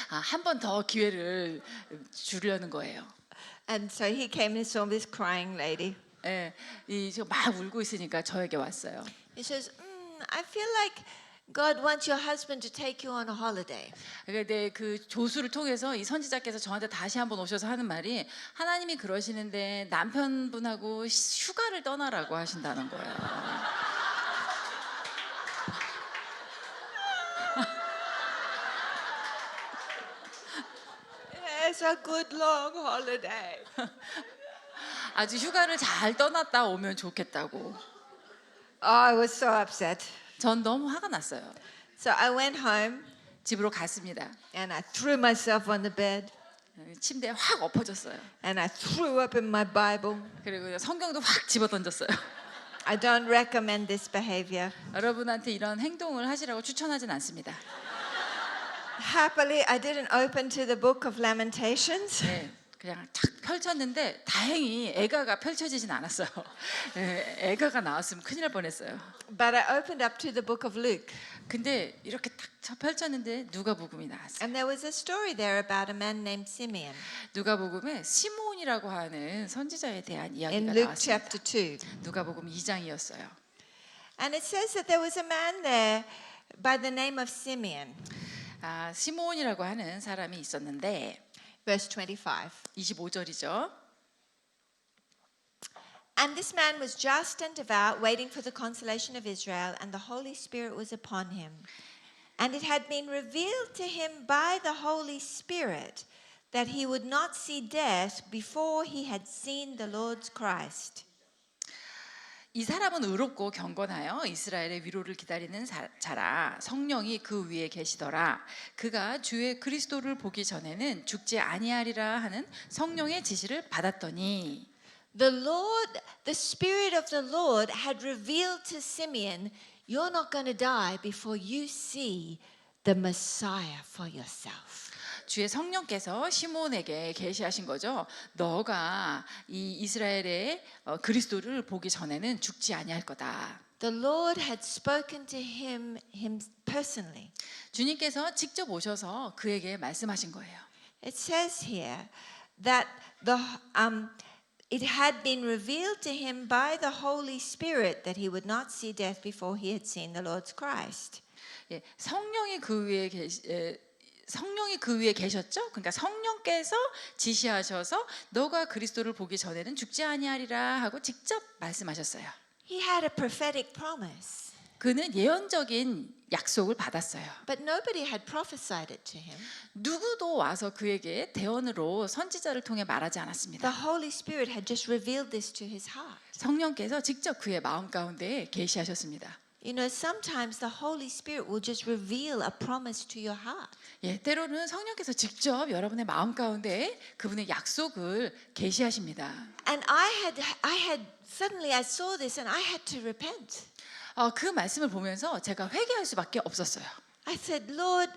한 번 더 기회를 주려는 거예요. And so he came and saw this crying lady. 막 울고 있으니까 저에게 왔어요. He says, I feel like God wants your husband to take you on a holiday. 근데 그 조수를 통해서 이 선지자께서 저한테 다시 한번 오셔서 하는 말이 하나님이 그러시는데 남편분하고 휴가를 떠나라고 하신다는 거예요. Yes, a good long holiday. 아주 휴가를 잘 떠났다 오면 좋겠다고. I was so upset. 전 너무 화가 났어요. So I went home 집으로 갔습니다. and I threw myself on the bed 침대에 확 엎어졌어요. and I threw up in my Bible. 그리고 성경도 확 집어 던졌어요. I don't recommend this behavior. 여러분한테 이런 행동을 하시라고 추천하진 않습니다. Happily, I didn't open to the book of Lamentations. 네, 그냥 탁 펼쳤는데 다행히 애가가 펼쳐지진 않았어요. 네, 애가가 나왔으면 큰일 날 뻔했어요. But I opened up to the book of Luke. 근데 이렇게 탁 펼쳤는데 누가복음이 나왔어요. And there was a story there about a man named Simeon 누가복음에 시몬이라고 하는 선지자에 대한 in 이야기가 Luke 나왔습니다. chapter 2. 누가복음 2장이었어요. And it says that there was a man there by the name of Simeon. 아, 시몬이라고 하는 사람이 있었는데 Verse 25. 25절이죠. And this man was just and devout, waiting for the consolation of Israel, and the Holy Spirit was upon him. And it had been revealed to him by the Holy Spirit that he would not see death before he had seen the Lord's Christ. 이 사람은 의롭고 경건하여 이스라엘의 위로를 기다리는 자라 성령이 그 위에 계시더라. 그가 주의 그리스도를 보기 전에는 죽지 아니하리라 하는 성령의 지시를 받았더니 The Spirit of the Lord had revealed to Simeon, you're not going to die before you see the Messiah for yourself. 주의 성령께서 시몬에게 계시하신 거죠. 너가 이 이스라엘의 그리스도를 보기 전에는 죽지 아니할 거다. The Lord had spoken to him personally. 주님께서 직접 오셔서 그에게 말씀하신 거예요. It says here that it had been revealed to him by the Holy Spirit that he would not see death before he had seen the Lord's Christ. 예, 성령이 그 위에 계셨죠? 그러니까 성령께서 지시하셔서 너가 그리스도를 보기 전에는 죽지 아니하리라 하고 직접 말씀하셨어요. He had a prophetic promise, 그는 예언적인 약속을 받았어요. but nobody had prophesied it to him. 누구도 와서 그에게 대언으로 선지자를 통해 말하지 않았습니다. The Holy Spirit had just revealed this to his heart. 성령께서 직접 그의 마음 가운데 계시하셨습니다. You know, sometimes the Holy Spirit will just reveal a promise to your heart. 예, 때로는 성령께서 직접 여러분의 마음 가운데 그분의 약속을 계시하십니다. And suddenly I saw this and I had to repent. 그 말씀을 보면서 제가 회개할 수밖에 없었어요. I said, Lord,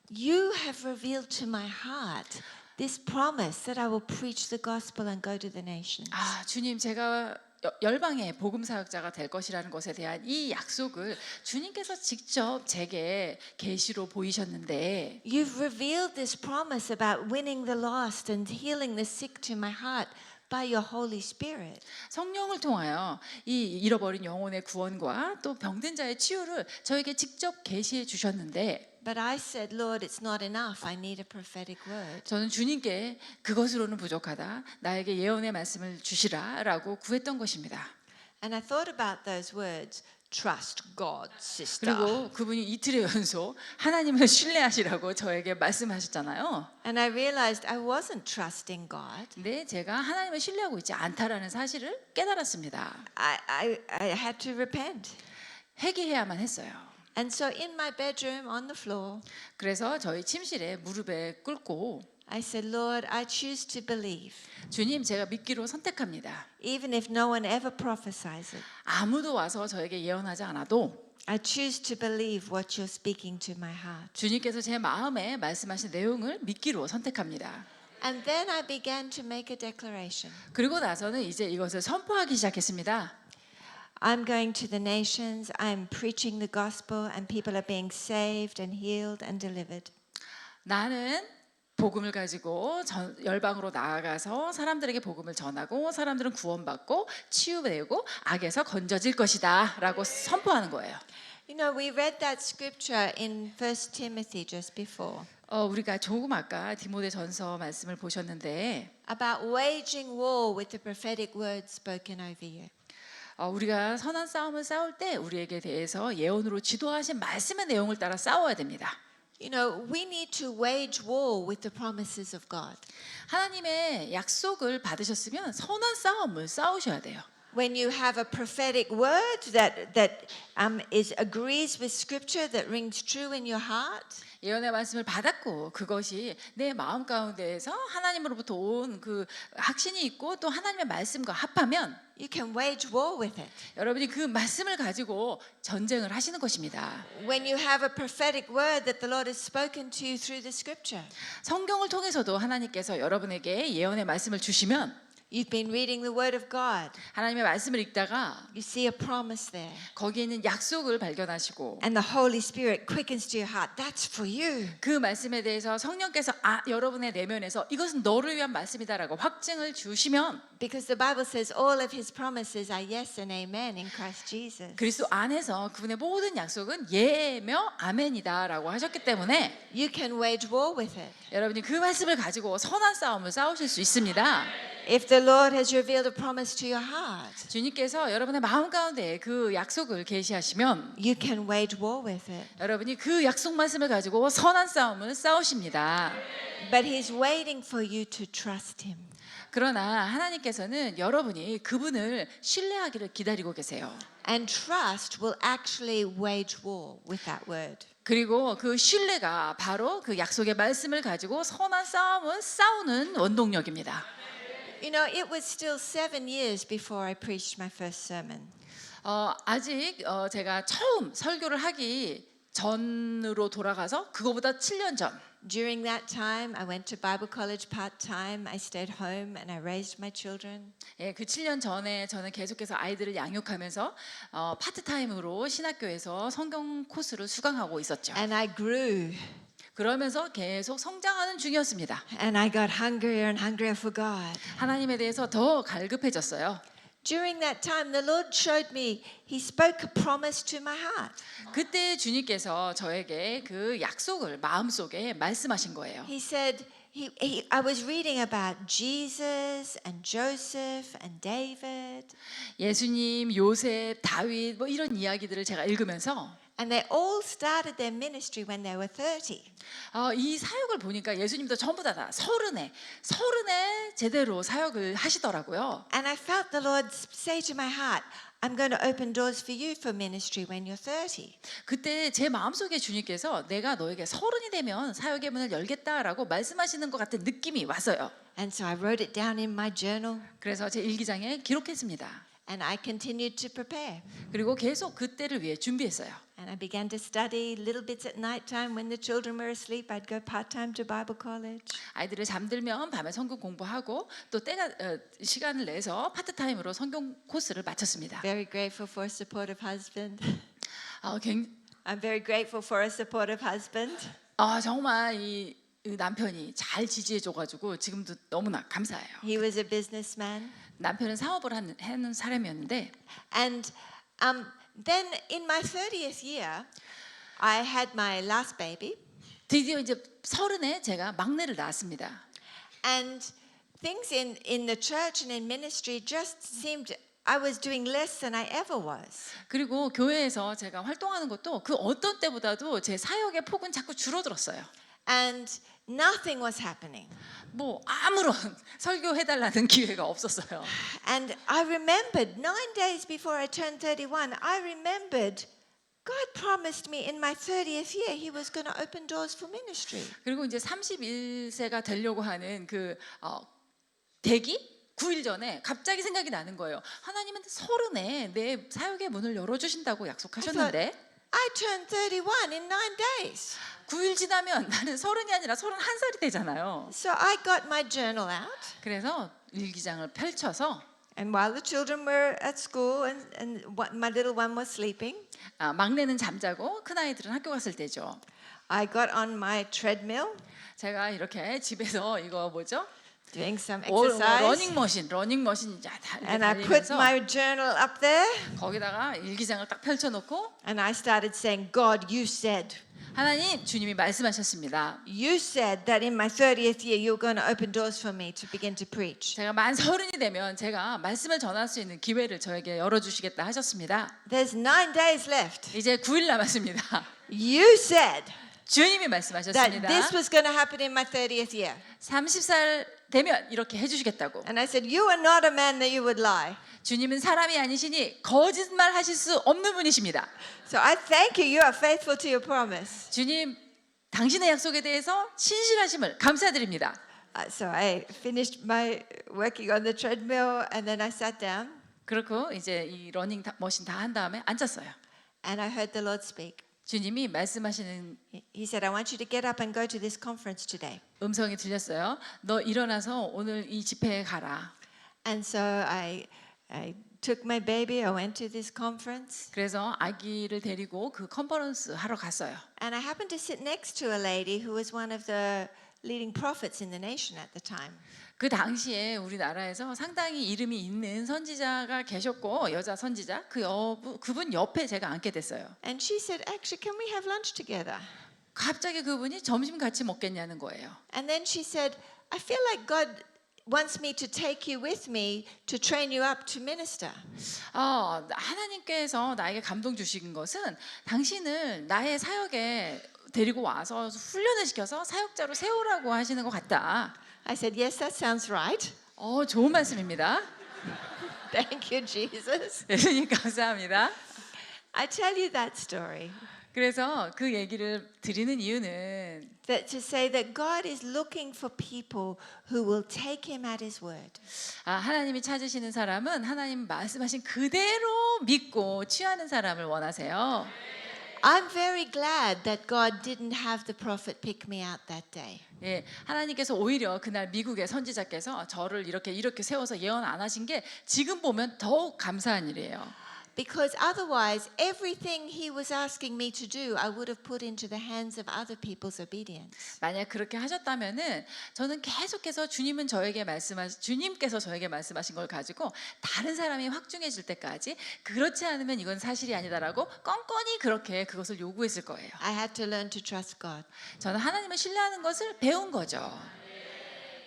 you have revealed to my heart this promise that I will preach the gospel and go to the nations. 주님, 제가 열방의 복음 사역자가 될 것이라는 것에 대한 이 약속을 주님께서 직접 제게 계시로 보이셨는데 You've revealed this promise about winning the lost and healing the sick to my heart by your Holy Spirit. 성령을 통하여 이 잃어버린 영혼의 구원과 또 병든 자의 치유를 저에게 직접 계시해 주셨는데 But I said, Lord, it's not enough. I need a prophetic word. 저는 주님께 그것으로는 부족하다. 나에게 예언의 말씀을 주시라라고 구했던 것입니다. And I thought about those words. Trust God, sister. 그리고 그분이 이틀의 연속 하나님을 신뢰하시라고 저에게 말씀하셨잖아요. And I realized I wasn't trusting God. 근데 제가 하나님을 신뢰하고 있지 않다라는 사실을 깨달았습니다. I had to repent. 회개해야만 했어요. And so in my bedroom on the floor, 그래서 저희 침실에 무릎에 꿇고 I said, Lord, I choose to believe. 주님, 제가 믿기로 선택합니다. Even if no one ever prophesies it. 아무도 와서 저에게 예언하지 않아도 I choose to believe what you're speaking to my heart. 주님께서 제 마음에 말씀하신 내용을 믿기로 선택합니다. And then I began to make a declaration. 그리고 나서는 이제 이것을 선포하기 시작했습니다. I'm going to the nations, I'm preaching the gospel, and people are being saved and healed and delivered. 나는 복음을 가지고 열방으로 나아가서 사람들에게 복음을 전하고 사람들은 구원받고 치유되고 악에서 건져질 것이다 라고 선포하는 거예요. You know, we read that scripture in 1 Timothy just before 우리가 조금 아까 디모데전서 말씀을 보셨는데 about waging war with the prophetic words spoken over you. 우리가 선한 싸움을 싸울 때 우리에게 대해서 예언으로 지도하신 말씀의 내용을 따라 싸워야 됩니다. You know, we need to wage war with the promises of God. 하나님의 약속을 받으셨으면 선한 싸움을 싸우셔야 돼요. When you have a prophetic word that agrees with scripture, that rings true in your heart, 예언의 말씀을 받았고 그것이 내 마음 가운데에서 하나님으로부터 온 그 확신이 있고 또 하나님의 말씀과 합하면 you can wage war with it. 여러분이 그 말씀을 가지고 전쟁을 하시는 것입니다. When you have a prophetic word that the Lord has spoken to you through the scripture, 성경을 통해서도 하나님께서 여러분에게 예언의 말씀을 주시면 you've been reading the word of God, 하나님의 말씀을 읽다가 you see a promise there, 거기에 있는 약속을 발견하시고 and the Holy Spirit quickens to your heart. That's for you. 그 말씀에 대해서 성령께서 여러분의 내면에서 이것은 너를 위한 말씀이다라고 확증을 주시면 Because the Bible says all of his promises are yes and amen in Christ Jesus. 그리스도 안에서 그분의 모든 약속은 예며 아멘이다라고 하셨기 때문에 You can wage war with it. 여러분이 그 말씀을 가지고 선한 싸움을 싸우실 수 있습니다. If the Lord has revealed a promise to your heart, 주님께서 여러분의 마음 가운데 그 약속을 계시하시면 you can wage war with it. 여러분이 그 약속 말씀을 가지고 선한 싸움을 싸우십니다. But he's waiting for you to trust him. 그러나 하나님께서는 여러분이 그분을 신뢰하기를 기다리고 계세요. And trust will actually wage war with that word. 그리고 그 신뢰가 바로 그 약속의 말씀을 가지고 선한 싸움을 싸우는 원동력입니다. You know, it was still 7 years before I preached my first sermon. 아직 제가 처음 설교를 하기 전으로 돌아가서 그거보다 7년 전. During that time, I went to Bible college part-time. I stayed home and I raised my children. 예, 그 7년 전에 저는 계속해서 아이들을 양육하면서 파트타임으로 신학교에서 성경 코스를 수강하고 있었죠. And I grew. 그러면서 계속 성장하는 중이었습니다. And I got hungrier and hungrier for God. 하나님에 대해서 더 갈급해졌어요. During that time, the Lord showed me, He spoke a promise to my heart. 그때 주님께서 저에게 그 약속을 마음속에 말씀하신 거예요. He said, I was reading about Jesus and Joseph and David, 예수님, 요셉, 다윗 뭐 이런 이야기들을 제가 읽으면서 and they all started their ministry when they were 30. 이 사역을 보니까 예수님도 전부 다 서른에 제대로 사역을 하시더라고요. And I felt the Lord say to my heart, I'm going to open doors for you for ministry when you're 30. 그때 제 마음속에 주님께서 내가 너에게 서른이 되면 사역의 문을 열겠다라고 말씀하시는 것 같은 느낌이 왔어요. And so I wrote it down in my journal, 그래서 제 일기장에 기록했습니다. and I continued to prepare. 그리고 계속 그때를 위해 준비했어요. And I began to study little bits at night time when the children were asleep. I'd go part-time to Bible college. 아이들을 잠들면 밤에 성경 공부하고 또 때가 시간을 내서 파트타임으로 성경 코스를 마쳤습니다. Very grateful for a supportive husband. 굉- I'm very grateful for a supportive husband. 정말 이 남편이 잘 지지해줘가지고 지금도 너무나 감사해요. He was a businessman. 남편은 사업을 하는 사람이었는데 And then in my 30th year, I had my last baby. 드디어 이제 서른에 제가 막내를 낳았습니다. And things in the church and in ministry just seemed I was doing less than I ever was. 그리고 교회에서 제가 활동하는 것도 그 어떤 때보다도 제 사역의 폭은 자꾸 줄어들었어요. And nothing was happening. 뭐 아무런 설교해달라는 기회가 없었어요. And I remembered 9 days before I turned 31, I remembered God promised me in my 30th year He was going to open doors for ministry. 그리고 이제 31세가 되려고 하는 그 대기 9일 전에 갑자기 생각이 나는 거예요. 하나님은 서른에 내 사역의 문을 열어주신다고 약속하셨는데 I turned 31 in 9 days. 9일 지나면 나는 서른이 아니라 31살이 되잖아요. So I got my journal out. 그래서 일기장을 펼쳐서 And while the children were at school and my little one was sleeping, 막내는 잠자고 큰 아이들은 학교 갔을 때죠. I got on my treadmill 제가 이렇게 집에서 이거 뭐죠? doing some exercise. 러닝머신 이제 And I put 달리면서 my journal up there 거기다가 일기장을 딱 펼쳐놓고 and I started saying, God, you said. 하나님 주님이 말씀하셨습니다. You said that in my 30th year you're going to open doors for me to begin to preach. 제가 만 30이 되면 제가 말씀을 전할 수 있는 기회를 저에게 열어주시겠다 하셨습니다. There's 9 days left. 이제 9일 남았습니다. You said 주님이 that 말씀하셨습니다. this was going to happen in my 30th year. 30살 되면 이렇게 해주시겠다고. And I said, you are not a man that you would lie. 주님은 사람이 아니시니 거짓말 하실 수 없는 분이십니다. So I thank you. You are faithful to your promise. 주님, 당신의 약속에 대해서 신실하심을 감사드립니다. So I finished my working on the treadmill and then I sat down 그렇고 이제 이 러닝 머신 다 한 다음에 앉았어요. and I heard the Lord speak. 주님이 말씀하시는 He said, I want you to get up and go to this conference today. 음성이 들렸어요. 너 일어나서 오늘 이 집회에 가라. And so I took my baby. I went to this conference. 그래서 아기를 데리고 그 컨퍼런스 하러 갔어요. And I happened to sit next to a lady who was one of the leading prophets in the nation at the time. 그 당시에 우리나라에서 상당히 이름이 있는 선지자가 계셨고 여자 선지자 그분 옆에 제가 앉게 됐어요. And she said, actually, can we have lunch together? 갑자기 그분이 점심 같이 먹겠냐는 거예요. And then she said, I feel like God wants me to take you with me to train you up to minister. 하나님께서 나에게 감동 주신 것은 당신을 나의 사역에 데리고 와서 훈련을 시켜서 사역자로 세우라고 하시는 것 같다. I said, yes, that sounds right. 좋은 말씀입니다. Thank you, Jesus. 예수님 감사합니다. I tell you that story 그래서 그 얘기를 드리는 이유는 that to say that God is looking for people who will take him at his word. 하나님이 찾으시는 사람은 하나님 말씀하신 그대로 믿고 취하는 사람을 원하세요. I'm very glad that God didn't have the prophet pick me out that day. 예, 하나님께서 오히려 그날 미국의 선지자께서 저를 이렇게 세워서 예언 안 하신 게 지금 보면 더욱 감사한 일이에요. Because otherwise, everything he was asking me to do, I would have put into the hands of other people's obedience. 만약 그렇게 하셨다면은 저는 계속해서 주님께서 저에게 말씀하신 걸 가지고 다른 사람이 확증해질 때까지 그렇지 않으면 이건 사실이 아니다라고 껌껌이 그렇게 그것을 요구했을 거예요. I had to learn to trust God. 저는 하나님을 신뢰하는 것을 배운 거죠.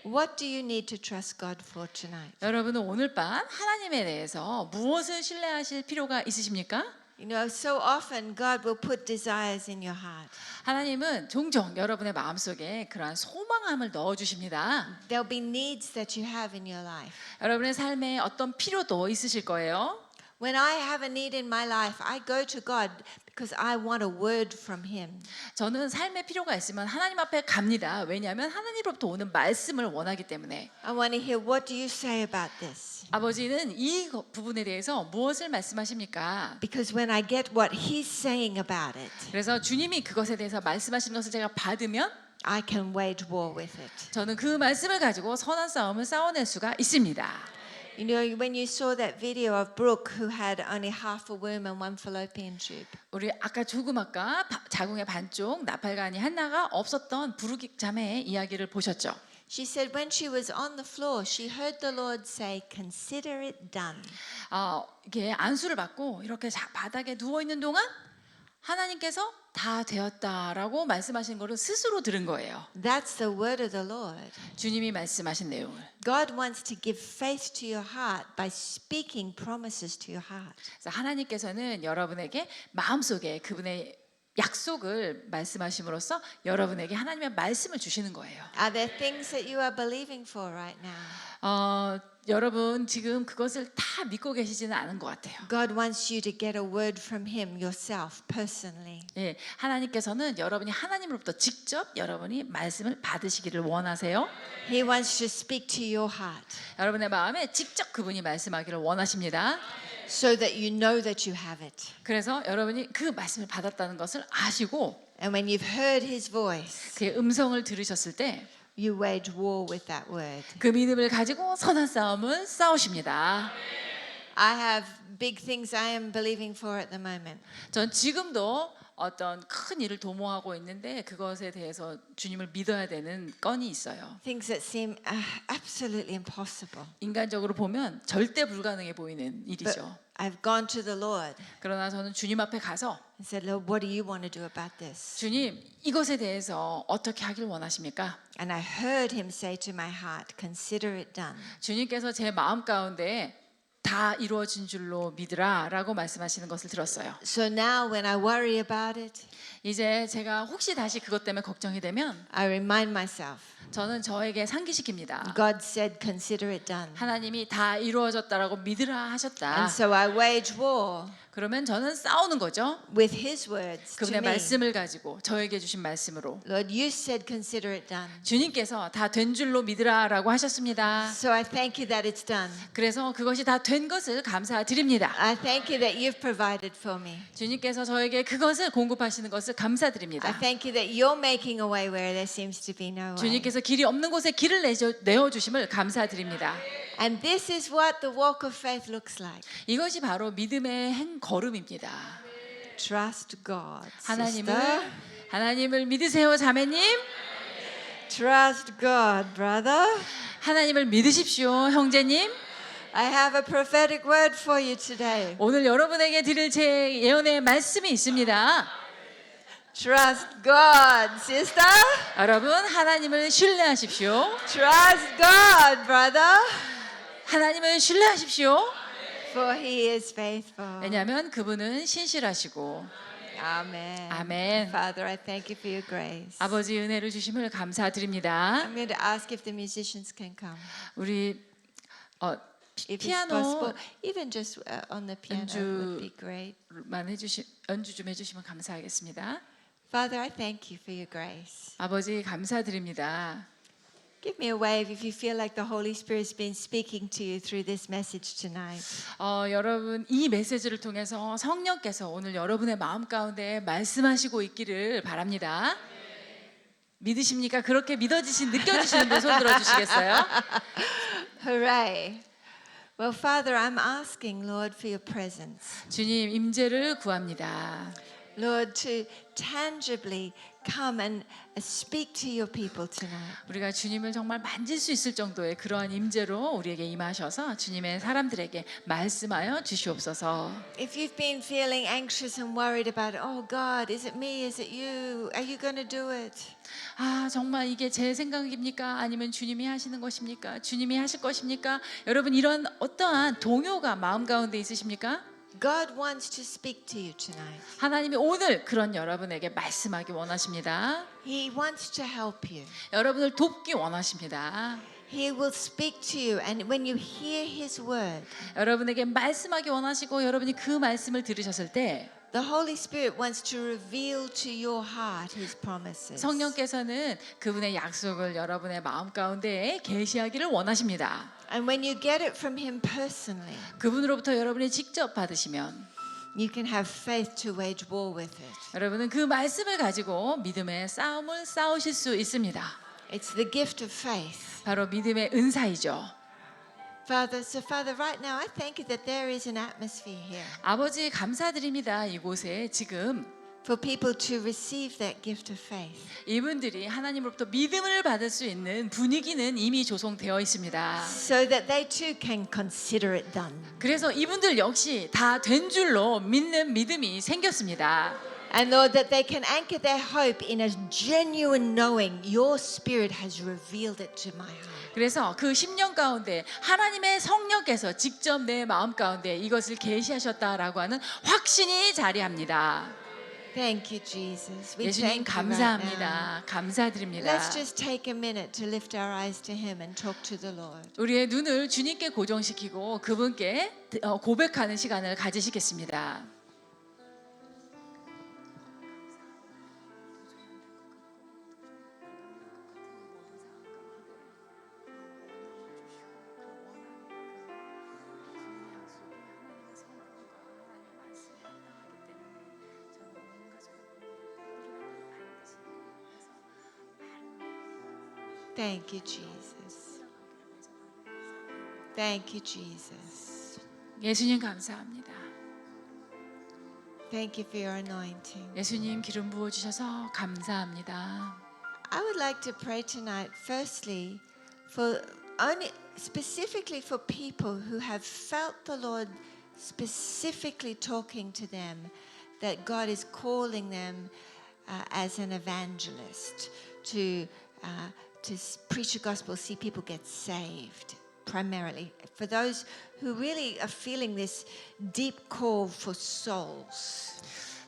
What do you need to trust God for tonight? 여러분은 오늘 밤 하나님에 대해서 무엇을 신뢰하실 필요가 있으십니까? You know, so often God will put desires in your heart. 하나님은 종종 여러분의 마음속에 그러한 소망함을 넣어주십니다. There'll be needs that you have in your life. 여러분의 삶에 어떤 필요도 있으실 거예요. When I have a need in my life, I go to God because I want a word from Him. 저는 삶의 필요가 있으면 하나님 앞에 갑니다. 왜냐하면 하나님으로부터 오는 말씀을 원하기 때문에. I want to hear, what do you say about this? 아버지는 이 부분에 대해서 무엇을 말씀하십니까? Because when I get what He's saying about it, 그래서 주님이 그것에 대해서 말씀하시는 것을 제가 받으면 I can wage war with it. 저는 그 말씀을 가지고 선한 싸움을 싸워낼 수가 있습니다. You know, when you saw that video of Brooke who had only half a womb and one fallopian tube, 우리 아까 조금 아까 자궁의 반쪽 나팔관이 하나가 없었던 부르기 자매의 이야기를 보셨죠? she said when she was on the floor, she heard the Lord say, "Consider it done." 이게 안수를 받고 이렇게 바닥에 누워 있는 동안 하나님께서 다 되었다라고 말씀하신 거를 스스로 들은 거예요. That's the word of the Lord. 주님이 말씀하신 내용을. God wants to give faith to your heart by speaking promises to your heart. 그래서 하나님께서는 여러분에게 마음속에 그분의 약속을 말씀하심으로써 여러분에게 하나님의 말씀을 주시는 거예요. Are there things that you are believing for right now? 여러분 지금 그것을 다 믿고 계시지는 않은 것 같아요. God wants you to get a word from Him yourself, personally. 예, 하나님께서는 여러분이 하나님으로부터 직접 여러분이 말씀을 받으시기를 원하세요. He wants to speak to your heart 여러분의 마음에 직접 그분이 말씀하기를 원하십니다. so that you know that you have it. 그래서 여러분이 그 말씀을 받았다는 것을 아시고 And when you've heard His voice, 그의 음성을 들으셨을 때 그 you wage war with that word. 믿음을 가지고 선한 싸움을 싸우십니다. I have big things I am believing for at the moment. 전 지금도 어떤 큰 일을 도모하고 있는데 그것에 대해서 주님을 믿어야 되는 건이 있어요. Things that seem absolutely impossible. 인간적으로 보면 절대 불가능해 보이는 But 일이죠. I've gone to the Lord 그러나 저는 주님 앞에 가서 and said, Lord, what do you want to do about this? 주님, 이것에 대해서 어떻게 하길 원하십니까? And I heard him say to my heart, consider it done. 주님께서 제 마음 가운데 다 이루어진 줄로 믿으라 라고 말씀하시는 것을 들었어요. So now when I worry about it, 이제 제가 혹시 다시 그것 때문에 걱정이 되면 I remind myself, 저는 저에게 상기시킵니다. God said, consider it done. 하나님이 다 이루어졌다라고 믿으라 하셨다. And so I wage war 그러면 저는 싸우는 거죠. with his words to 그분의 me. 말씀을 가지고 저에게 주신 말씀으로 Lord, you said, consider it done. 주님께서 다 된 줄로 믿으라라고 하셨습니다. So I thank you that it's done. 그래서 그것이 다 된 것을 감사드립니다. I thank you that you've provided for me. 주님께서 저에게 그것을 공급하시는 것을 I 감사드립니다. thank you that you're making a way where there seems to be no way. 주님께서 길이 없는 곳에 길을 내어 주심을 감사드립니다. And this is what the walk of faith looks like. 이것이 바로 믿음의 행 걸음입니다. Trust God, 하나님을 sister. 하나님을 믿으세요, 자매님. Trust God, brother. 하나님을 믿으십시오, 형제님. I have a prophetic word for you today. 오늘 여러분에게 드릴 제 예언의 말씀이 있습니다. Trust God, sister. 여러분, 하나님을 신뢰하십시오. Trust God, brother. 하나님을 신뢰하십시오. For he is faithful. 왜냐하면 그분은 신실하시고. Amen. 아멘. Father, I thank you for your grace. 아버지 은혜를 주심을 감사드립니다. I'm going to ask if the musicians can come. 우리 If it's 피아노 possible, even just on the piano would be great. 연주 좀 해주시면 감사하겠습니다. Father, I thank you for your grace. 아버지 감사드립니다. Give me a wave if you feel like the Holy Spirit's been speaking to you through this message tonight. 여러분 이 메시지를 통해서 성령께서 오늘 여러분의 마음 가운데 말씀하시고 있기를 바랍니다. 믿으십니까? 그렇게 느껴지시는데 손 들어주시겠어요? Hooray. Well, Father, I'm asking, Lord, for your presence. 주님 임재를 구합니다. Lord, to tangibly come and speak to your people tonight. 우리가 주님을 정말 만질 수 있을 정도의 그러한 임재로 우리에게 임하셔서 주님의 사람들에게 말씀하여 주시옵소서. If you've been feeling anxious and worried about, oh God, is it me? Is it you? Are you going to do it? 정말 이게 제 생각입니까? 아니면 주님이 하시는 것입니까? 주님이 하실 것입니까? 여러분 이런 어떠한 동요가 마음 가운데 있으십니까? God wants to speak to you tonight. 하나님이 오늘 그런 여러분에게 말씀하기 원하십니다. He wants to help you. 여러분을 돕기 원하십니다. He will speak to you, and when you hear His word, 여러분에게 말씀하기 원하시고 여러분이 그 말씀을 들으셨을 때 the Holy Spirit wants to reveal to your heart His promises. 성령께서는 그분의 약속을 여러분의 마음 가운데 계시하기를 원하십니다. And when you get it from Him personally, 그분으로부터 여러분이 직접 받으시면 you can have faith to wage war with it. 여러분은 그 말씀을 가지고 믿음의 싸움을 싸우실 수 있습니다. It's the gift of faith. 바로 믿음의 은사이죠. Father, right now I thank you that there is an atmosphere here 아버지 감사드립니다. 이곳에 지금 for people to receive that gift of faith. 이분들이 하나님으로부터 믿음을 받을 수 있는 분위기는 이미 조성되어 있습니다. So that they too can consider it done. 그래서 이분들 역시 다 된 줄로 믿는 믿음이 생겼습니다. And Lord, that they can anchor their hope in a genuine knowing your Spirit has revealed it to my heart. 그래서 그 10년 가운데 하나님의 성령께서 직접 내 마음 가운데 이것을 계시하셨다라고 하는 확신이 자리합니다. Thank you, Jesus. We 예수님 thank you right now. 감사합니다. 감사드립니다. Let's just take a minute to lift our eyes to Him and talk to the Lord. 우리의 눈을 주님께 고정시키고 그분께 고백하는 시간을 가지시겠습니다. Thank you, Jesus. Thank you, Jesus. 예수님 감사합니다. Thank you for your anointing. 예수님 기름 부어 주셔서 감사합니다. I would like to pray tonight, firstly, for only specifically for people who have felt the Lord specifically talking to them, that God is calling them as an evangelist to preach the gospel, see people get saved. Primarily, for those who really are feeling this deep call for souls.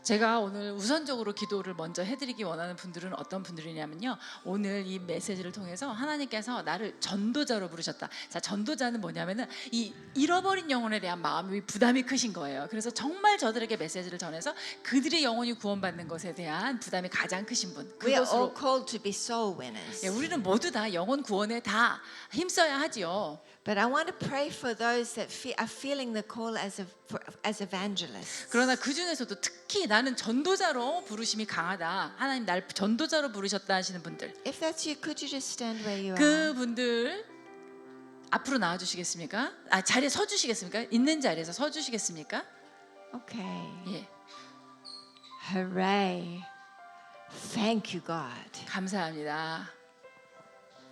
제가 오늘 우선적으로 기도를 먼저 해드리기 원하는 분들은 어떤 분들이냐면요, 오늘 이 메시지를 통해서 하나님께서 나를 전도자로 부르셨다. 자, 전도자는 뭐냐면은 이 잃어버린 영혼에 대한 마음이 부담이 크신 거예요. 그래서 정말 저들에게 메시지를 전해서 그들의 영혼이 구원받는 것에 대한 부담이 가장 크신 분. We are all 그것으로 called to be soul winners. 예, 우리는 모두 다 영혼 구원에 다 힘써야 하지요. But I want to pray for those that are feeling the call as evangelists. 그러나 그 중에서도 특히 나는 전도자로 부르심이 강하다. 하나님 날 전도자로 부르셨다 하시는 분들. If that's you, could you just stand where you are? 그분들 앞으로 나와 주시겠습니까? 아, 자리에 서 주시겠습니까? 있는 자리에서 서 주시겠습니까? Okay. 예. Hooray. Thank you, God. 감사합니다.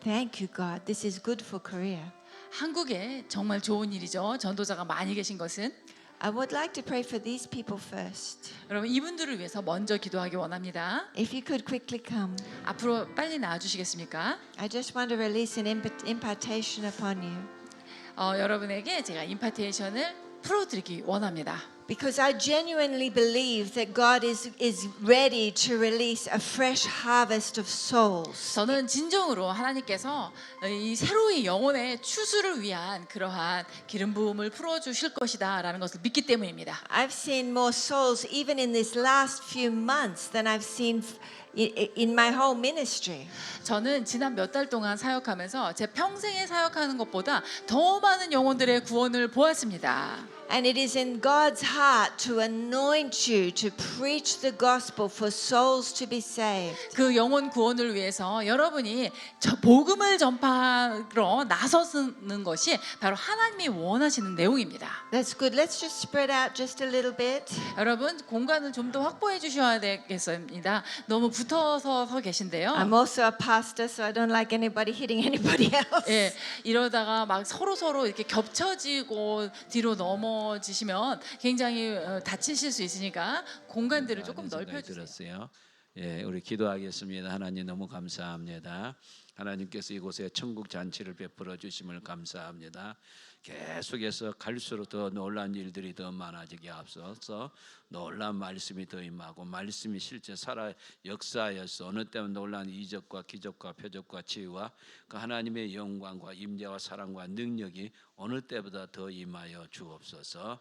Thank you, God. This is good for Korea. 한국에 정말 좋은 일이죠. 전도자가 많이 계신 것은. I would like to pray for these people first. 여러분 이분들을 위해서 먼저 기도하기 원합니다. If you could quickly come. 앞으로 빨리 나와 주시겠습니까? I just want to release an impartation upon you. 여러분에게 제가 임파테이션을 풀어드리기 원합니다. Because I genuinely believe that God is ready to release a fresh harvest of souls. 저는 진정으로 하나님께서 이 새로운 영혼의 추수를 위한 그러한 기름 부음을 풀어 주실 것이다라는 것을 믿기 때문입니다. I've seen more souls even in this last few months than I've seen in my whole ministry. 저는 지난 몇 달 동안 사역하면서 제 평생에 사역하는 것보다 더 많은 영혼들의 구원을 보았습니다. And it is in God's heart to anoint you to preach the gospel for souls to be saved. 그 영혼 구원을 위해서 여러분이 저 복음을 전파하러 나서는 것이 바로 하나님이 원하시는 내용입니다. That's good. Let's just spread out just a little bit. 여러분 공간을 좀 더 확보해 주셔야 되겠습니다. 너무 붙어서 서 계신데요. I'm also a pastor, so I don't like anybody hitting anybody else. 예, 이러다가 막 서로 이렇게 겹쳐지고 뒤로 넘어지시면 굉장히 다치실 수 있으니까 공간들을 조금 넓혀 주세요. 들었어요. 예, 우리 기도하겠습니다. 하나님 너무 감사합니다. 하나님께서 이곳에 천국 잔치를 베풀어 주심을 감사합니다. 계속해서 갈수록 더 놀라운 일들이 더 많아지게 앞서서 놀라운 말씀이 더 임하고 말씀이 실제 살아 역사하여서 어느 때면 놀라운 이적과 기적과 표적과 치유와 그 하나님의 영광과 임재와 사랑과 능력이 어느 때보다 더 임하여 주옵소서.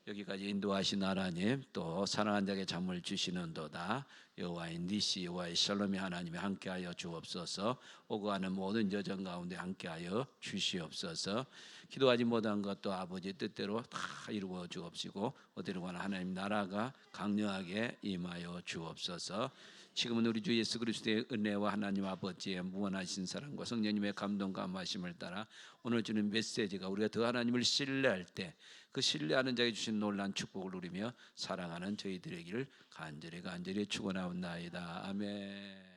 여기까지 인도하신 하나님, 또 사랑하는 자에게 잠을 주시는도다. 여호와의 니시 여호와의 샬롬이 하나님이 함께하여 주옵소서. 오고 가는 모든 여정 가운데 함께하여 주시옵소서. 기도하지 못한 것도 아버지 뜻대로 다 이루어 주옵시고 어디로 가나 하나님 나라가 강력하게 임하여 주옵소서. 지금은 우리 주 예수 그리스도의 은혜와 하나님 아버지의 무한하신 사랑과 성령님의 감동 감화심을 따라 오늘 주는 메시지가 우리가 더 하나님을 신뢰할 때 그 신뢰하는 자에게 주신 놀라운 축복을 누리며 사랑하는 저희들에게를 간절히 축원하옵나이다. 아멘.